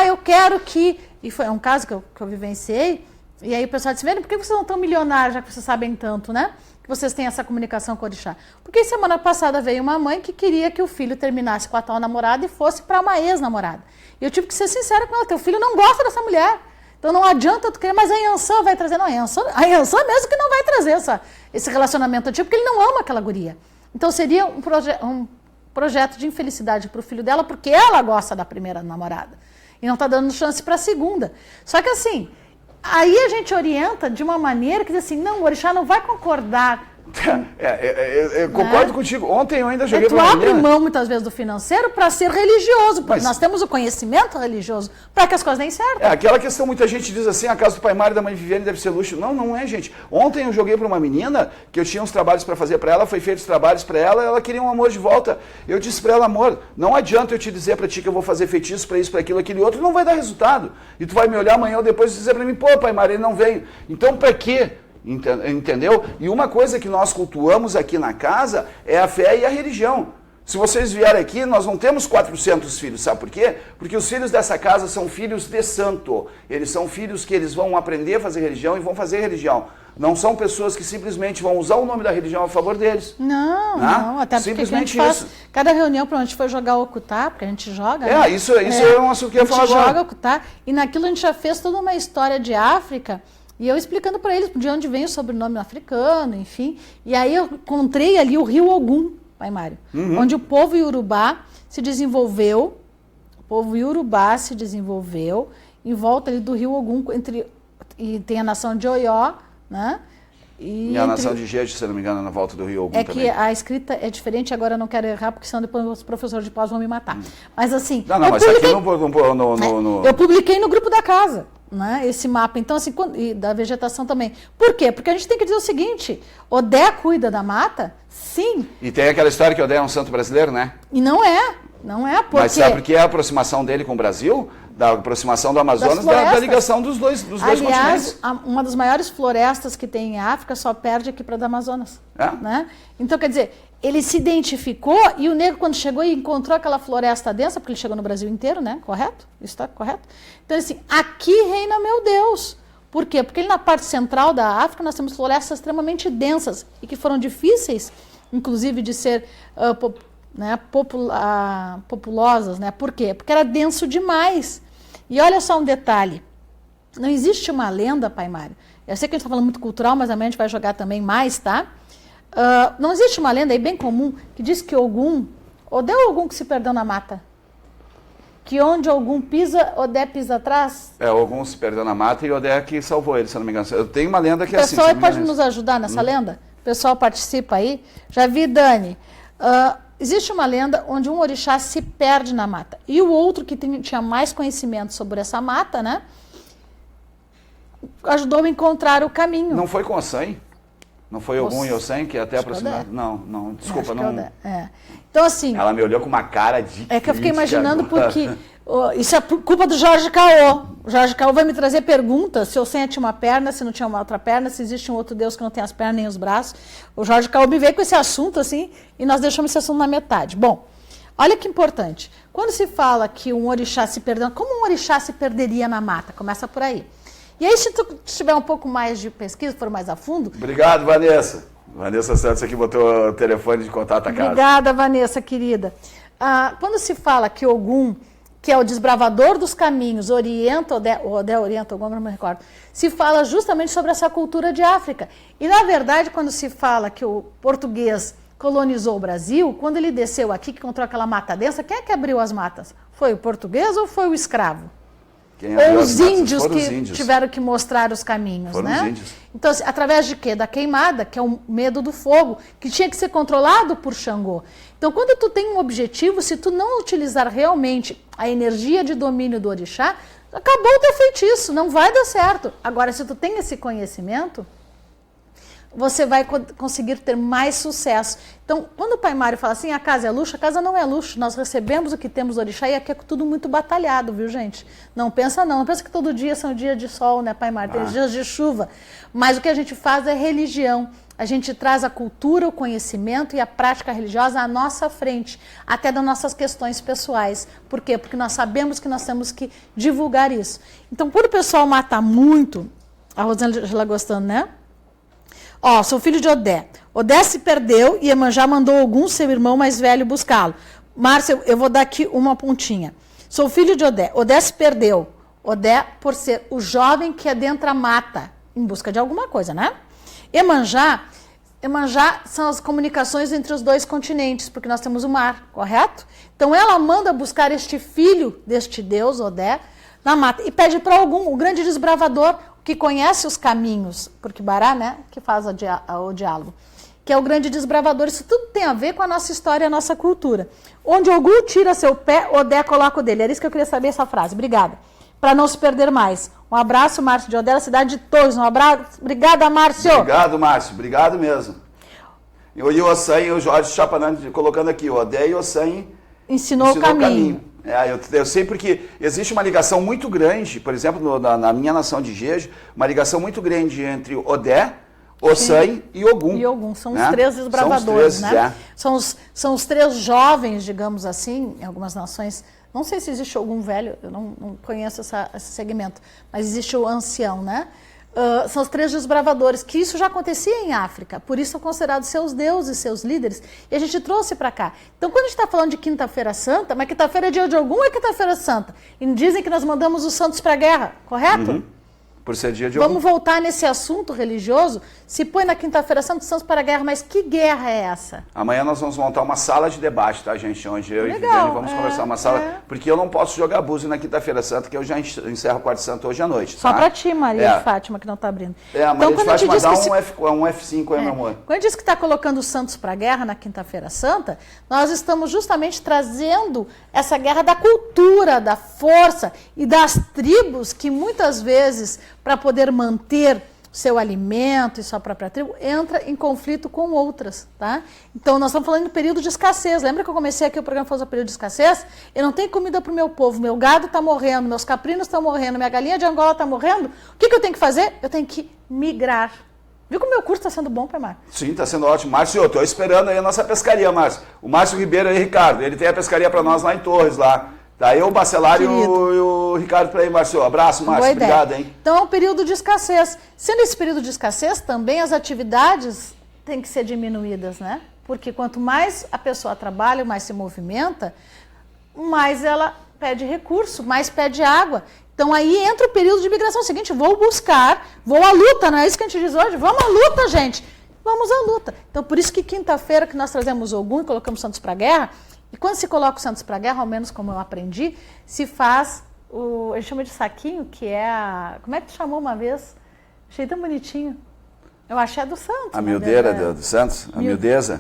Eu quero que... E foi um caso que eu vivenciei, e aí o pessoal disse, por que vocês não estão milionários, já que vocês sabem tanto, né? Que vocês têm essa comunicação com o orixá. Porque semana passada veio uma mãe que queria que o filho terminasse com a tal namorada e fosse para uma ex-namorada. E eu tive que ser sincera com ela, teu filho não gosta dessa mulher. Então não adianta tu querer, mas a Iansã vai trazer. Não, a Iansã mesmo que não vai trazer esse relacionamento antigo, porque ele não ama aquela guria. Então seria um projeto de infelicidade para o filho dela, porque ela gosta da primeira namorada e não está dando chance para a segunda. Só que assim, aí a gente orienta de uma maneira que diz assim, não, o orixá não vai concordar. Eu concordo contigo. Ontem eu ainda joguei para uma menina. Tu abre mão muitas vezes do financeiro para ser religioso, porque nós temos o conhecimento religioso para que as coisas deem certo. Aquela questão, muita gente diz assim, a casa do pai Mário e da mãe Viviane deve ser luxo. Não, não é, gente. Ontem eu joguei para uma menina que eu tinha uns trabalhos para fazer para ela, foi feito os trabalhos para ela queria um amor de volta. Eu disse para ela, amor, não adianta eu te dizer para ti que eu vou fazer feitiço para isso, para aquilo, aquele outro, não vai dar resultado. E tu vai me olhar amanhã ou depois e dizer para mim, pô, pai Mário, ele não veio. Então, para quê? Entendeu? E uma coisa que nós cultuamos aqui na casa é a fé e a religião. Se vocês vierem aqui, nós não temos 400 filhos, sabe por quê? Porque os filhos dessa casa são filhos de santo. Eles são filhos que eles vão aprender a fazer religião e vão fazer religião. Não são pessoas que simplesmente vão usar o nome da religião a favor deles. Não, até porque simplesmente a gente faz, cada reunião para onde a gente foi jogar o Okutá, porque a gente joga, né? Isso é um assunto que eu ia falar agora. A gente joga o Okutá, e naquilo a gente já fez toda uma história de África. E eu explicando para eles de onde vem o sobrenome africano, enfim. E aí eu encontrei ali o rio Ogum, pai Mário, onde o povo iorubá se desenvolveu, em volta ali do rio Ogum, e tem a nação de Oió, né? E a nação de Jeje, se não me engano, na volta do rio Ogum também. É que a escrita é diferente, agora eu não quero errar, porque senão depois os professores de pós vão me matar. Mas assim... Mas aqui eu publiquei no grupo da casa. Né, esse mapa, então assim, e da vegetação também. Por quê? Porque a gente tem que dizer o seguinte, Odé cuida da mata, sim. E tem aquela história que Odé é um santo brasileiro, né? E não é, porque... Mas sabe por que é a aproximação dele com o Brasil? Da aproximação do Amazonas, da ligação dos dois continentes. Aliás, uma das maiores florestas que tem em África só perde aqui para a do Amazonas. Né? Então, quer dizer, ele se identificou e o negro, quando chegou e encontrou aquela floresta densa, porque ele chegou no Brasil inteiro, né? Correto? Isso está correto? Então, assim, aqui reina meu Deus. Por quê? Porque na parte central da África nós temos florestas extremamente densas e que foram difíceis, inclusive, de ser populosas. Né? Por quê? Porque era denso demais. E olha só um detalhe, não existe uma lenda, pai Mário, eu sei que a gente está falando muito cultural, mas amanhã a gente vai jogar também mais, tá? Não existe uma lenda aí bem comum que diz que Odé é Ogum que se perdeu na mata. Que onde Ogum pisa, Odé pisa atrás. Ogum se perdeu na mata e Odé que salvou ele, se não me engano. Eu tenho uma lenda que é assim. O pessoal pode nos ajudar nessa lenda? O pessoal participa aí? Já vi, Dani. Existe uma lenda onde um orixá se perde na mata. E o outro, que tinha mais conhecimento sobre essa mata, né? Ajudou a encontrar o caminho. Não foi com o Ossan? Não foi Ogum e Ossan que até aproximado? Não, desculpa, não. Então, assim... Ela me olhou com uma cara de É que eu fiquei imaginando porque... isso é culpa do Jorge Caô. O Jorge Caô vai me trazer perguntas se Ossan tinha uma perna, se não tinha uma outra perna, se existe um outro Deus que não tem as pernas nem os braços. O Jorge Caô me veio com esse assunto, assim, e nós deixamos esse assunto na metade. Bom, olha que importante. Quando se fala que um orixá se perdeu, como um orixá se perderia na mata? Começa por aí. E aí, se tu tiver um pouco mais de pesquisa, for mais a fundo... Obrigado, Vanessa. Vanessa Santos aqui botou o telefone de contato a casa. Obrigada, Vanessa, querida. Quando se fala que Ogum, que é o desbravador dos caminhos, orienta, Odé orienta, Ogum, não me recordo, se fala justamente sobre essa cultura de África. E, na verdade, quando se fala que o português colonizou o Brasil, quando ele desceu aqui, que encontrou aquela mata densa, quem é que abriu as matas? Foi o português ou foi o escravo? Ou os índios que tiveram que mostrar os caminhos, né? Os índios. Então, através de quê? Da queimada, que é o medo do fogo, que tinha que ser controlado por Xangô. Então, quando tu tem um objetivo, se tu não utilizar realmente a energia de domínio do orixá, acabou o teu feitiço, não vai dar certo. Agora, se tu tem esse conhecimento, você vai conseguir ter mais sucesso. Então, quando o pai Mário fala assim, a casa é luxo, a casa não é luxo. Nós recebemos o que temos do orixá e aqui é tudo muito batalhado, viu, gente? Não pensa que todo dia são dias de sol, né, pai Mário? Tem dias de chuva. Mas o que a gente faz é religião. A gente traz a cultura, o conhecimento e a prática religiosa à nossa frente, até das nossas questões pessoais. Por quê? Porque nós sabemos que nós temos que divulgar isso. Então, por o pessoal matar muito, a Rosângela gostando, né? Sou filho de Odé. Odé se perdeu e Iemanjá mandou Ogum, seu irmão mais velho, buscá-lo. Márcia, eu vou dar aqui uma pontinha. Sou filho de Odé. Odé se perdeu. Odé, por ser o jovem que adentra a mata, em busca de alguma coisa, né? Iemanjá Iemanjá são as comunicações entre os dois continentes, porque nós temos o mar, correto? Então ela manda buscar este filho deste deus, Odé, na mata, e pede para Ogum, o grande desbravador, que conhece os caminhos, porque Bará, né, que faz o diálogo, que é o grande desbravador. Isso tudo tem a ver com a nossa história e a nossa cultura. Onde Ogum tira seu pé, Odé coloca o dele. Era isso que eu queria saber, essa frase. Obrigada. Para não se perder mais. Um abraço, Márcio de Odé, da cidade de Torres. Um abraço. Obrigada, Márcio. Obrigado, Márcio. Obrigado mesmo. E o Ossanho, o Jorge Chapanã, colocando aqui, Odé e Ossanho ensinou o caminho. Eu sei porque existe uma ligação muito grande, por exemplo, na minha nação de Jeju, uma ligação muito grande entre Odé, Ossanho e Ogum. E Ogum, são os três desbravadores, né? São os três jovens, digamos assim, em algumas nações. Não sei se existe algum velho, eu não conheço esse segmento, mas existe o ancião, né? São os três desbravadores, que isso já acontecia em África, por isso são considerados seus deuses, seus líderes, e a gente trouxe para cá. Então, quando a gente está falando de Quinta-feira Santa, mas Quinta-feira é dia de Ogum ou é Quinta-feira Santa? E dizem que nós mandamos os santos para a guerra, correto? Uhum. Por ser dia de Ogum. Vamos voltar nesse assunto religioso. Se põe na Quinta-feira Santa, os santos para a guerra, mas que guerra é essa? Amanhã nós vamos montar uma sala de debate, tá, gente? Onde eu e Viviane vamos conversar uma sala. Porque eu não posso jogar búzio na Quinta-feira Santa, que eu já encerro o Quarto Santo hoje à noite. Só para ti, Maria de Fátima, que não está abrindo. A Maria de Fátima dá um F5 aí, meu amor. Quando diz que está colocando os santos para a guerra na Quinta-feira Santa, nós estamos justamente trazendo essa guerra da cultura, da força e das tribos que muitas vezes, para poder manter seu alimento e sua própria tribo, entra em conflito com outras, tá? Então, nós estamos falando de período de escassez. Lembra que eu comecei aqui o programa falando de período de escassez? Eu não tenho comida para o meu povo, meu gado está morrendo, meus caprinos estão morrendo, minha galinha de Angola está morrendo. O que eu tenho que fazer? Eu tenho que migrar. Viu como o meu curso está sendo bom, Mar? Sim, está sendo ótimo. Márcio, eu estou esperando aí a nossa pescaria, Márcio. O Márcio Ribeiro aí, Ricardo, ele tem a pescaria para nós lá em Torres, lá. Tá, eu, o Bacelar e o Ricardo para aí, Márcio. Abraço, Márcio. Obrigado, hein? Então, é um período de escassez. Sendo esse período de escassez, também as atividades têm que ser diminuídas, né? Porque quanto mais a pessoa trabalha, mais se movimenta, mais ela pede recurso, mais pede água. Então, aí entra o período de migração. É o seguinte, vou à luta, não é isso que a gente diz hoje? Vamos à luta, gente. Vamos à luta. Então, por isso que quinta-feira que nós trazemos Ogum e colocamos Santos para a guerra, e quando se coloca os santos para a guerra, ao menos como eu aprendi, se faz a gente chama de saquinho, que é como é que tu chamou uma vez? Achei tão bonitinho. Eu achei do Santos. A miudeira do Santos? A miudeza?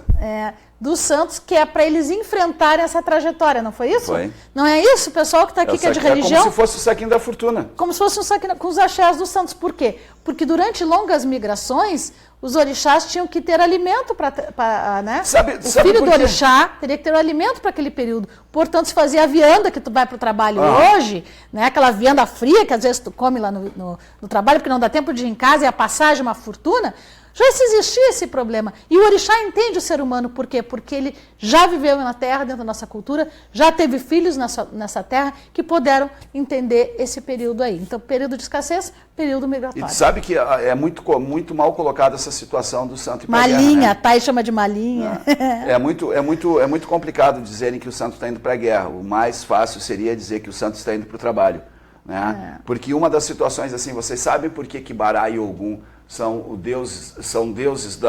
Dos Santos, que é para eles enfrentarem essa trajetória, não foi isso? Foi. Não é isso, o pessoal que está aqui, que é de religião? É como se fosse o saquinho da fortuna. Como se fosse um saquinho com os axés dos santos. Por quê? Porque durante longas migrações, os orixás tinham que ter alimento para né? O filho do orixá teria que ter um alimento para aquele período. Portanto, se fazia a vianda que tu vai para o trabalho hoje, né? Aquela vianda fria que às vezes tu come lá no trabalho, porque não dá tempo de ir em casa e a passagem é uma fortuna. Já existia esse problema. E o orixá entende o ser humano. Por quê? Porque ele já viveu na terra, dentro da nossa cultura, já teve filhos nessa terra que puderam entender esse período aí. Então, período de escassez, período migratório. E tu sabe que é muito mal colocada essa situação do santo ir pra Malinha, guerra, né? A Thay chama de malinha. É muito complicado dizerem que o santo está indo para a guerra. O mais fácil seria dizer que o santo está indo para o trabalho. Né? Porque uma das situações, assim, vocês sabem por que Bará e Ogum são deuses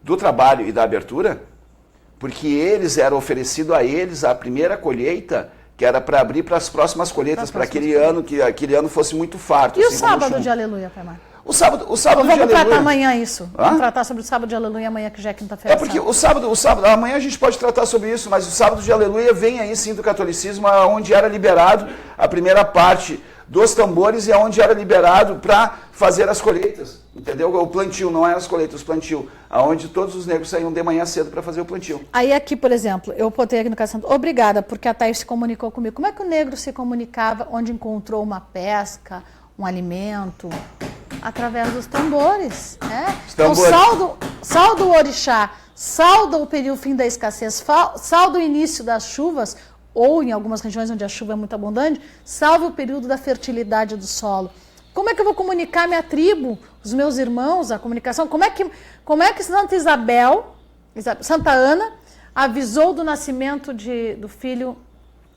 do trabalho e da abertura? Porque eles eram oferecido a eles a primeira colheita, que era para abrir para as próximas colheitas, para aquele ano, que aquele ano fosse muito farto. E assim, o sábado de aleluia, Pai Mar? O sábado de aleluia. Vamos tratar amanhã isso. Vamos tratar sobre o sábado de aleluia amanhã, que já é quinta-feira. Porque o sábado, amanhã a gente pode tratar sobre isso, mas o sábado de aleluia vem aí sim do catolicismo, onde era liberado a primeira parte dos tambores e onde era liberado para fazer as colheitas, entendeu? O plantio, não é as colheitas, o plantio, aonde todos os negros saíam de manhã cedo para fazer o plantio. Aí aqui, por exemplo, eu botei aqui no Caso Santo, obrigada, porque a Thaís se comunicou comigo. Como é que o negro se comunicava onde encontrou uma pesca, um alimento? Através dos tambores, né? Então, salda o orixá, salda o período fim da escassez, salda o início das chuvas, ou em algumas regiões onde a chuva é muito abundante, salva o período da fertilidade do solo. Como é que eu vou comunicar minha tribo, os meus irmãos, a comunicação? Como é que Santa Ana avisou do nascimento do filho,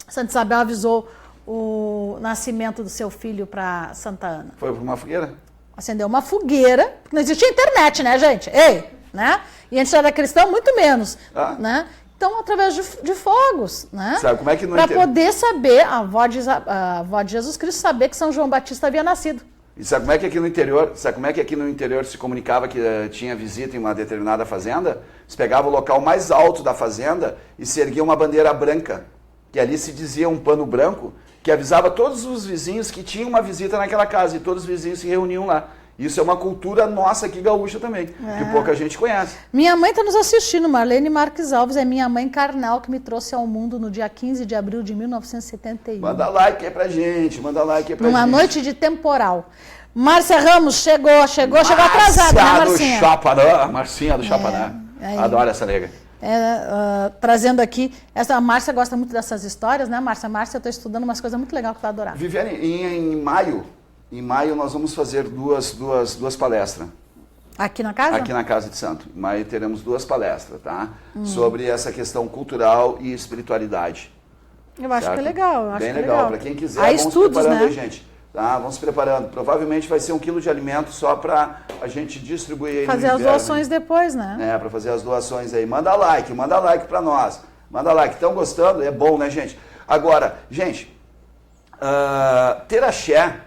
Santa Isabel avisou o nascimento do seu filho para Santa Ana? Foi por uma fogueira? Acendeu uma fogueira, porque não existia internet, né, gente? Ei, né? E antes era cristão, muito menos, né? Então, através de fogos, né? Sabe como é que para poder saber, a avó de Jesus Cristo saber que São João Batista havia nascido. E sabe como é que aqui no interior, se comunicava que tinha visita em uma determinada fazenda? Se pegava o local mais alto da fazenda e se erguia uma bandeira branca, que ali se dizia um pano branco, que avisava todos os vizinhos que tinha uma visita naquela casa e todos os vizinhos se reuniam lá. Isso é uma cultura nossa aqui gaúcha também, que pouca gente conhece. Minha mãe está nos assistindo, Marlene Marques Alves, é minha mãe carnal que me trouxe ao mundo no dia 15 de abril de 1971. Manda like aí pra gente, manda like aí pra Numa gente. noite de temporal. Márcia Ramos chegou atrasada, né, Marcinha? Chaparã, Marcinha do Chaparã. Adoro essa nega. Trazendo aqui, a Márcia gosta muito dessas histórias, né, Márcia? Márcia, eu estou estudando umas coisas muito legais que tu vai adorar. Viviane, em maio nós vamos fazer duas palestras. Aqui na casa? Aqui na Casa de Santo. Em maio teremos 2 palestras, tá? Sobre essa questão cultural e espiritualidade. Eu acho que é legal. Bem legal. Para quem quiser, vamos estudos, preparando, né? Aí, gente. Tá? Vamos se preparando. Provavelmente vai ser 1 quilo de alimento só para a gente distribuir aí fazer as doações depois, né? Para fazer as doações aí. Manda like para nós. Manda like. Estão gostando? É bom, né, gente? Agora, gente, ter axé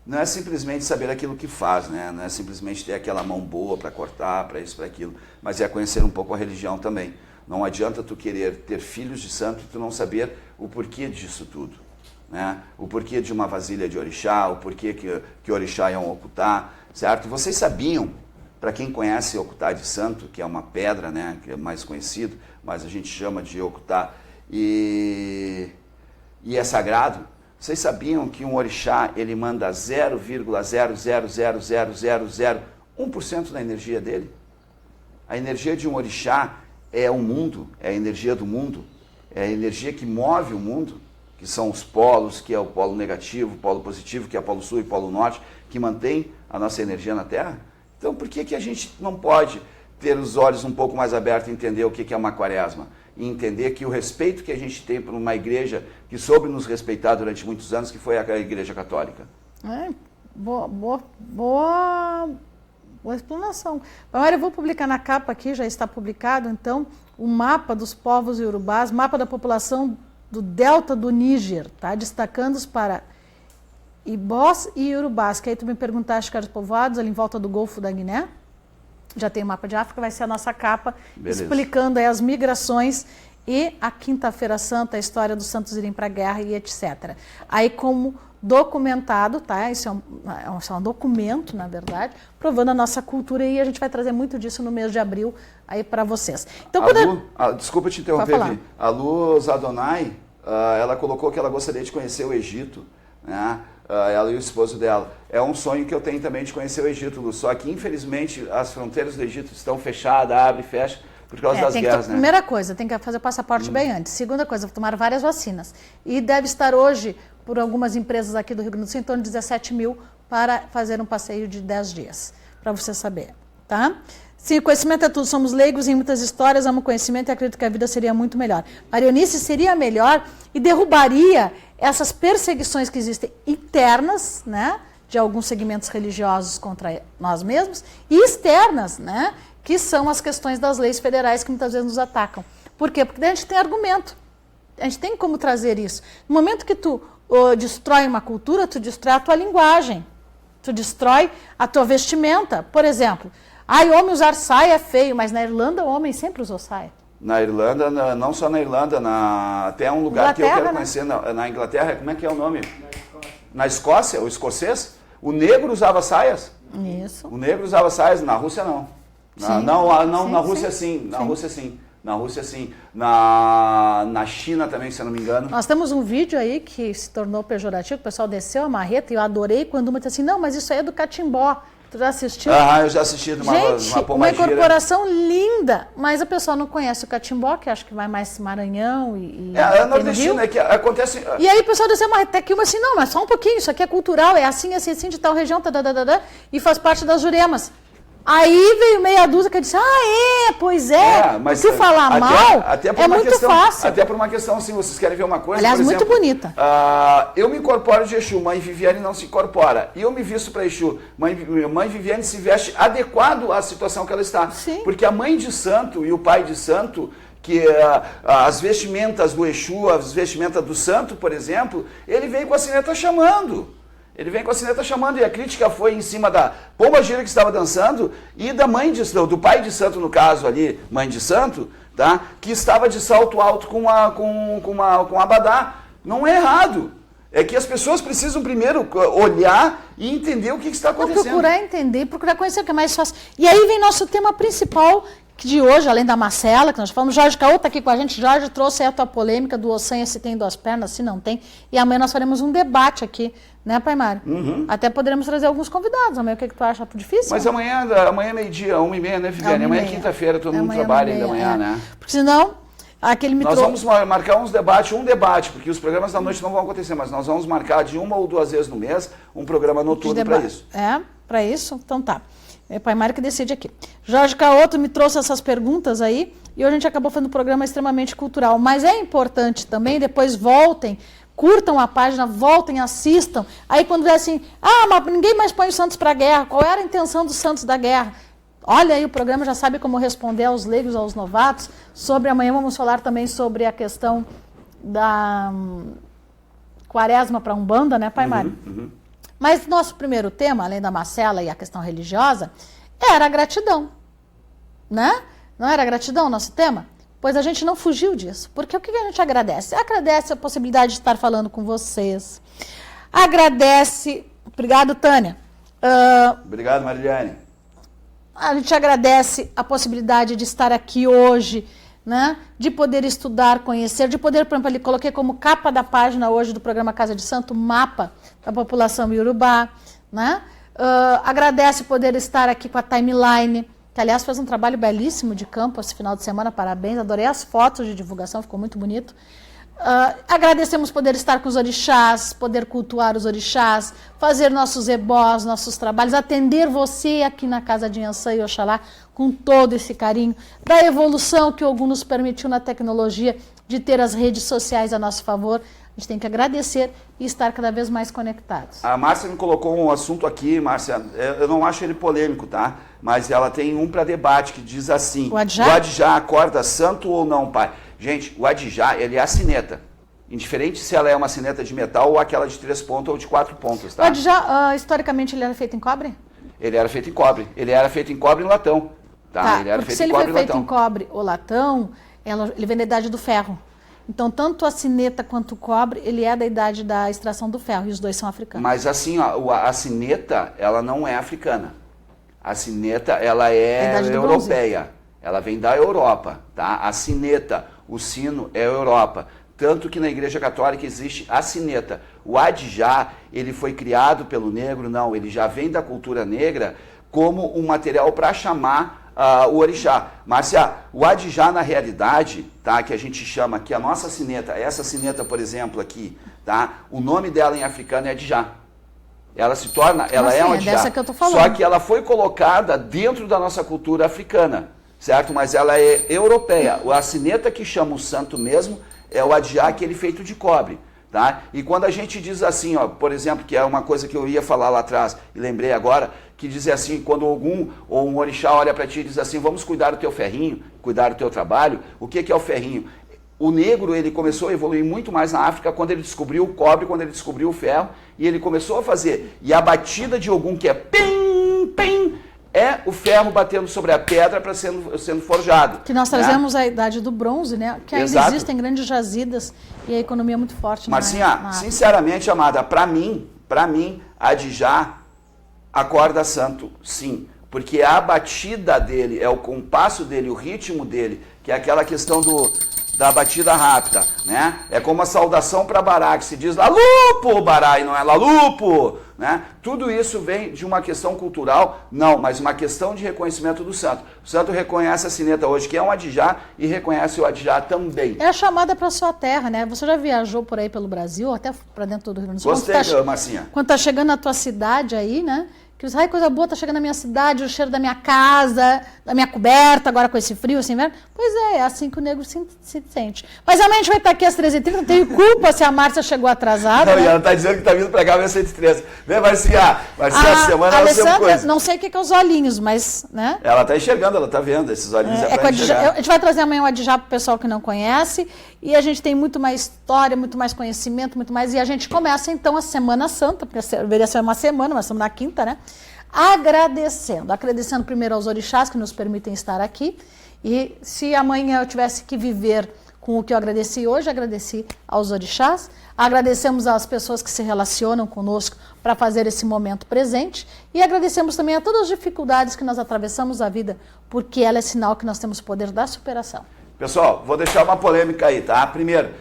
não é simplesmente saber aquilo que faz, né? Não é simplesmente ter aquela mão boa para cortar, para isso, para aquilo, mas é conhecer um pouco a religião também. Não adianta tu querer ter filhos de santo e tu não saber o porquê disso tudo, né? O porquê de uma vasilha de orixá, o porquê que orixá é um ocultá, certo? Vocês sabiam, para quem conhece ocultá de santo, que é uma pedra, né? Que é mais conhecido, mas a gente chama de ocultá, e é sagrado. Vocês sabiam que um orixá, ele manda 0,0000001% da energia dele? A energia de um orixá é o mundo, é a energia do mundo, é a energia que move o mundo, que são os polos, que é o polo negativo, o polo positivo, que é o polo sul e o polo norte, que mantém a nossa energia na Terra. Então, por que a gente não pode ter os olhos um pouco mais abertos e entender o que é uma quaresma? E entender que o respeito que a gente tem por uma igreja que soube nos respeitar durante muitos anos, que foi a Igreja Católica. Boa explanação. Agora eu vou publicar na capa aqui, já está publicado, então, o mapa dos povos iorubás, mapa da população do delta do Níger, tá? Destacando-os para Ibós e Iorubás, que aí tu me perguntaste que eram os povoados ali em volta do Golfo da Guiné. Já tem o mapa de África, vai ser a nossa capa, beleza, explicando aí as migrações e a Quinta-feira Santa, a história dos santos irem para a guerra e etc. Aí como documentado, tá? Isso é um documento, na verdade, provando a nossa cultura, e a gente vai trazer muito disso no mês de abril aí para vocês. Então, desculpa te interromper, a Lu Zadonai, ela colocou que ela gostaria de conhecer o Egito, né? Ela e o esposo dela. É um sonho que eu tenho também de conhecer o Egito, Lu. Só que, infelizmente, as fronteiras do Egito estão fechadas, abre e fecha, por causa das guerras, né? Primeira coisa, tem que fazer o passaporte bem antes. Segunda coisa, tomar várias vacinas. E deve estar hoje, por algumas empresas aqui do Rio Grande do Sul, em torno de 17 mil para fazer um passeio de 10 dias, para você saber, tá? Sim, conhecimento é tudo, somos leigos em muitas histórias, amo conhecimento e acredito que a vida seria muito melhor. Marionice seria melhor e derrubaria essas perseguições que existem internas, né, de alguns segmentos religiosos contra nós mesmos, e externas, né, que são as questões das leis federais que muitas vezes nos atacam. Por quê? Porque daí a gente tem argumento, a gente tem como trazer isso. No momento que tu destrói uma cultura, tu destrói a tua linguagem, tu destrói a tua vestimenta. Por exemplo, homem usar saia é feio, mas na Irlanda o homem sempre usou saia. Na Irlanda, não só na Irlanda, até um lugar que eu quero conhecer, na Inglaterra, como é que é o nome? Na Escócia, o escocês, o negro usava saias. Isso. O negro usava saias, na Rússia não. Na Rússia sim. Na Rússia sim. Na China também, se eu não me engano. Nós temos um vídeo aí que se tornou pejorativo, o pessoal desceu a marreta e eu adorei quando uma disse assim, não, mas isso aí é do catimbó. Tu já assistiu? Eu já assisti de uma uma incorporação linda, mas a pessoa não conhece o catimbó, que acho que vai mais Maranhão e nordestino, é que acontece... E aí o pessoal desceu uma até que uma assim, não, mas só um pouquinho, isso aqui é cultural, é assim, de tal região, e faz parte das Juremas. Aí veio meia dúzia que disse, pois é, mas porque falar mal é muito fácil. Até por uma questão assim, vocês querem ver uma coisa? Aliás, por exemplo, muito bonita. Eu me incorporo de Exu, mãe Viviane não se incorpora. E eu me visto para Exu, mãe Viviane se veste adequado à situação que ela está. Sim. Porque a mãe de santo e o pai de santo, que as vestimentas do Exu, as vestimentas do santo, por exemplo, ele vem com a sineta chamando. Ele vem com a sineta chamando e a crítica foi em cima da pomba gira que estava dançando e da mãe do pai de santo, no caso ali, mãe de santo, tá? Que estava de salto alto com abadá. Não é errado. É que as pessoas precisam primeiro olhar e entender o que está acontecendo. Procurar entender, procurar conhecer o que é mais fácil. E aí vem nosso tema principal de hoje, além da Marcela, que nós falamos, Jorge Caô está aqui com a gente. Jorge trouxe a tua polêmica do ossanha, se tem duas pernas, se não tem. E amanhã nós faremos um debate aqui, né, Pai Mário? Uhum. Até poderemos trazer alguns convidados. Amanhã o que tu acha difícil? Mas amanhã é meio-dia, 1h30, né, Viviane? Amanhã é quinta-feira, todo mundo trabalha ainda amanhã, né? Porque senão, aquele Nós vamos marcar um debate, porque os programas da noite não vão acontecer, mas nós vamos marcar de 1 ou 2 vezes no mês um programa noturno para isso. Para isso? Então tá. É o Pai Mário que decide aqui. Jorge Caô, tu me trouxe essas perguntas aí e hoje a gente acabou fazendo um programa extremamente cultural. Mas é importante também, depois voltem, curtam a página, voltem, assistam. Aí quando é assim, mas ninguém mais põe os santos para a guerra, qual era a intenção dos santos da guerra? Olha aí, o programa já sabe como responder aos leigos, aos novatos. Amanhã vamos falar também sobre a questão da quaresma para Umbanda, né, Pai Mário? Uhum. Mas nosso primeiro tema, além da Marcela e a questão religiosa, era a gratidão, né? Não era a gratidão o nosso tema? Pois a gente não fugiu disso. Porque o que a gente agradece? Agradece a possibilidade de estar falando com vocês. Agradece... Obrigado, Tânia. Obrigado, Mariliane. A gente agradece a possibilidade de estar aqui hoje, né? De poder estudar, conhecer, de poder, por exemplo, coloquei como capa da página hoje do programa Casa de Santo, mapa da população iorubá, né? Agradece poder estar aqui com a Timeline, que aliás fez um trabalho belíssimo de campo esse final de semana, parabéns, adorei as fotos de divulgação, ficou muito bonito. Agradecemos poder estar com os orixás, poder cultuar os orixás, fazer nossos ebós, nossos trabalhos, atender você aqui na Casa de Iansã e Oxalá com todo esse carinho, da evolução que o Ogum nos permitiu na tecnologia, de ter as redes sociais a nosso favor. A gente tem que agradecer e estar cada vez mais conectados. A Márcia me colocou um assunto aqui, Márcia, eu não acho ele polêmico, tá? Mas ela tem um para debate que diz assim, o Adjá acorda santo ou não, pai? Gente, o Adjá, ele é a sineta. Indiferente se ela é uma sineta de metal ou aquela de 3 pontos ou de 4 pontos, tá? O Adjá, historicamente, ele era feito em cobre? Ele era feito em cobre. Ele era feito em cobre e latão. Tá? Ele era feito se ele foi feito em cobre ou latão, ele vem da idade do ferro. Então, tanto a sineta quanto o cobre, ele é da idade da extração do ferro, e os dois são africanos. Mas assim, ó, a sineta, ela não é africana. A sineta, ela é europeia. Ela vem da Europa, tá? A sineta, o sino é Europa. Tanto que na Igreja Católica existe a sineta. O Adjá, ele foi criado pelo negro? Não, ele já vem da cultura negra como um material para chamar o orixá. Márcia, o Adjá na realidade, tá, que a gente chama aqui a nossa sineta, essa sineta, por exemplo, aqui, tá, o nome dela em africano é Adjá. Ela se torna, ela é um Adjá. Dessa que eu tô falando. Só que ela foi colocada dentro da nossa cultura africana, certo? Mas ela é europeia. A sineta que chama o santo mesmo é o Adjá, aquele feito de cobre. Tá? E quando a gente diz assim, ó, por exemplo, que é uma coisa que eu ia falar lá atrás e lembrei agora, que diz assim, quando algum ou um orixá olha para ti e diz assim, vamos cuidar do teu ferrinho, cuidar do teu trabalho, o que é o ferrinho? O negro, ele começou a evoluir muito mais na África quando ele descobriu o cobre, quando ele descobriu o ferro, e ele começou a fazer. E a batida de Ogum, que é pim, pim, é o ferro batendo sobre a pedra para sendo forjado. Que nós trazemos a idade do bronze, né? Que ainda existem grandes jazidas e a economia é muito forte. Marcinha, sinceramente, amada, para mim, Adjá acorda santo, sim. Porque a batida dele, é o compasso dele, o ritmo dele, que é aquela questão da batida rápida, né? É como a saudação para Bará, que se diz Lalupo, Bará, e não é Lalupo, né? Tudo isso vem de uma questão cultural, não, mas uma questão de reconhecimento do santo. O santo reconhece a sineta hoje, que é um Adjá, e reconhece o Adjá também. É a chamada para sua terra, né? Você já viajou por aí pelo Brasil, até para dentro do Rio Grande do Sul? Gostei, Marcinha. Quando tá chegando na tua cidade aí, né? que ai, coisa boa, tá chegando na minha cidade, o cheiro da minha casa, da minha coberta, agora com esse frio, assim, inverno. Pois é assim que o negro se sente. Mas realmente a gente vai estar aqui às 13h30, não tenho culpa se a Márcia chegou atrasada. Não, né? E ela está dizendo que está vindo para cá às 113. Vem, Marcia, a semana é uma coisa. Não sei o que é os olhinhos, mas, né? Ela está enxergando, ela está vendo esses olhinhos. A gente vai trazer amanhã o Adjá para o pessoal que não conhece, e a gente tem muito mais história, muito mais conhecimento, muito mais, e a gente começa então a Semana Santa, porque deveria ser uma semana, mas estamos na quinta, né? Agradecendo primeiro aos orixás que nos permitem estar aqui, e se amanhã eu tivesse que viver com o que eu agradeci hoje, agradeci aos orixás, agradecemos às pessoas que se relacionam conosco para fazer esse momento presente, e agradecemos também a todas as dificuldades que nós atravessamos a vida, porque ela é sinal que nós temos o poder da superação. Pessoal, vou deixar uma polêmica aí, tá? Primeiro,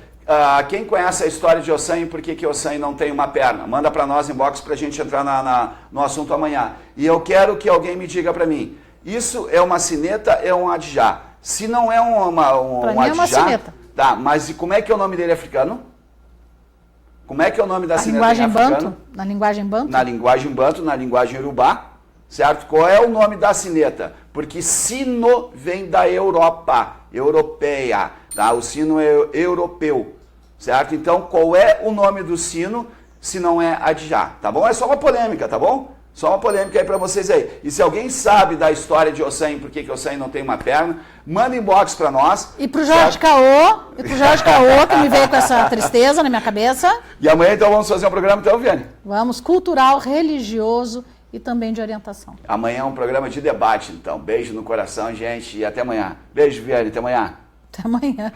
quem conhece a história de Ossan e por que Ossan não tem uma perna? Manda para nós inbox para a gente entrar no assunto amanhã. E eu quero que alguém me diga para mim, isso é uma sineta, é um adjá? Se não é um adjá, é uma sineta. Tá, mas e como é que é o nome dele africano? Como é que é o nome da sineta em africano? Na linguagem banto? Na linguagem banto, na linguagem urubá, certo? Qual é o nome da sineta? Porque sino vem da Europa, europeia, tá? O sino é europeu, certo? Então, qual é o nome do sino se não é adjá, tá bom? É só uma polêmica, tá bom? Só uma polêmica aí pra vocês aí. E se alguém sabe da história de Ossan, por que Ossan não tem uma perna, manda inbox pra nós. E pro Jorge Caô, que me veio com essa tristeza na minha cabeça. E amanhã então vamos fazer um programa, então, Viane? Vamos, cultural, religioso e também de orientação. Amanhã é um programa de debate, então. Beijo no coração, gente, e até amanhã. Beijo, Viane, até amanhã. Até amanhã.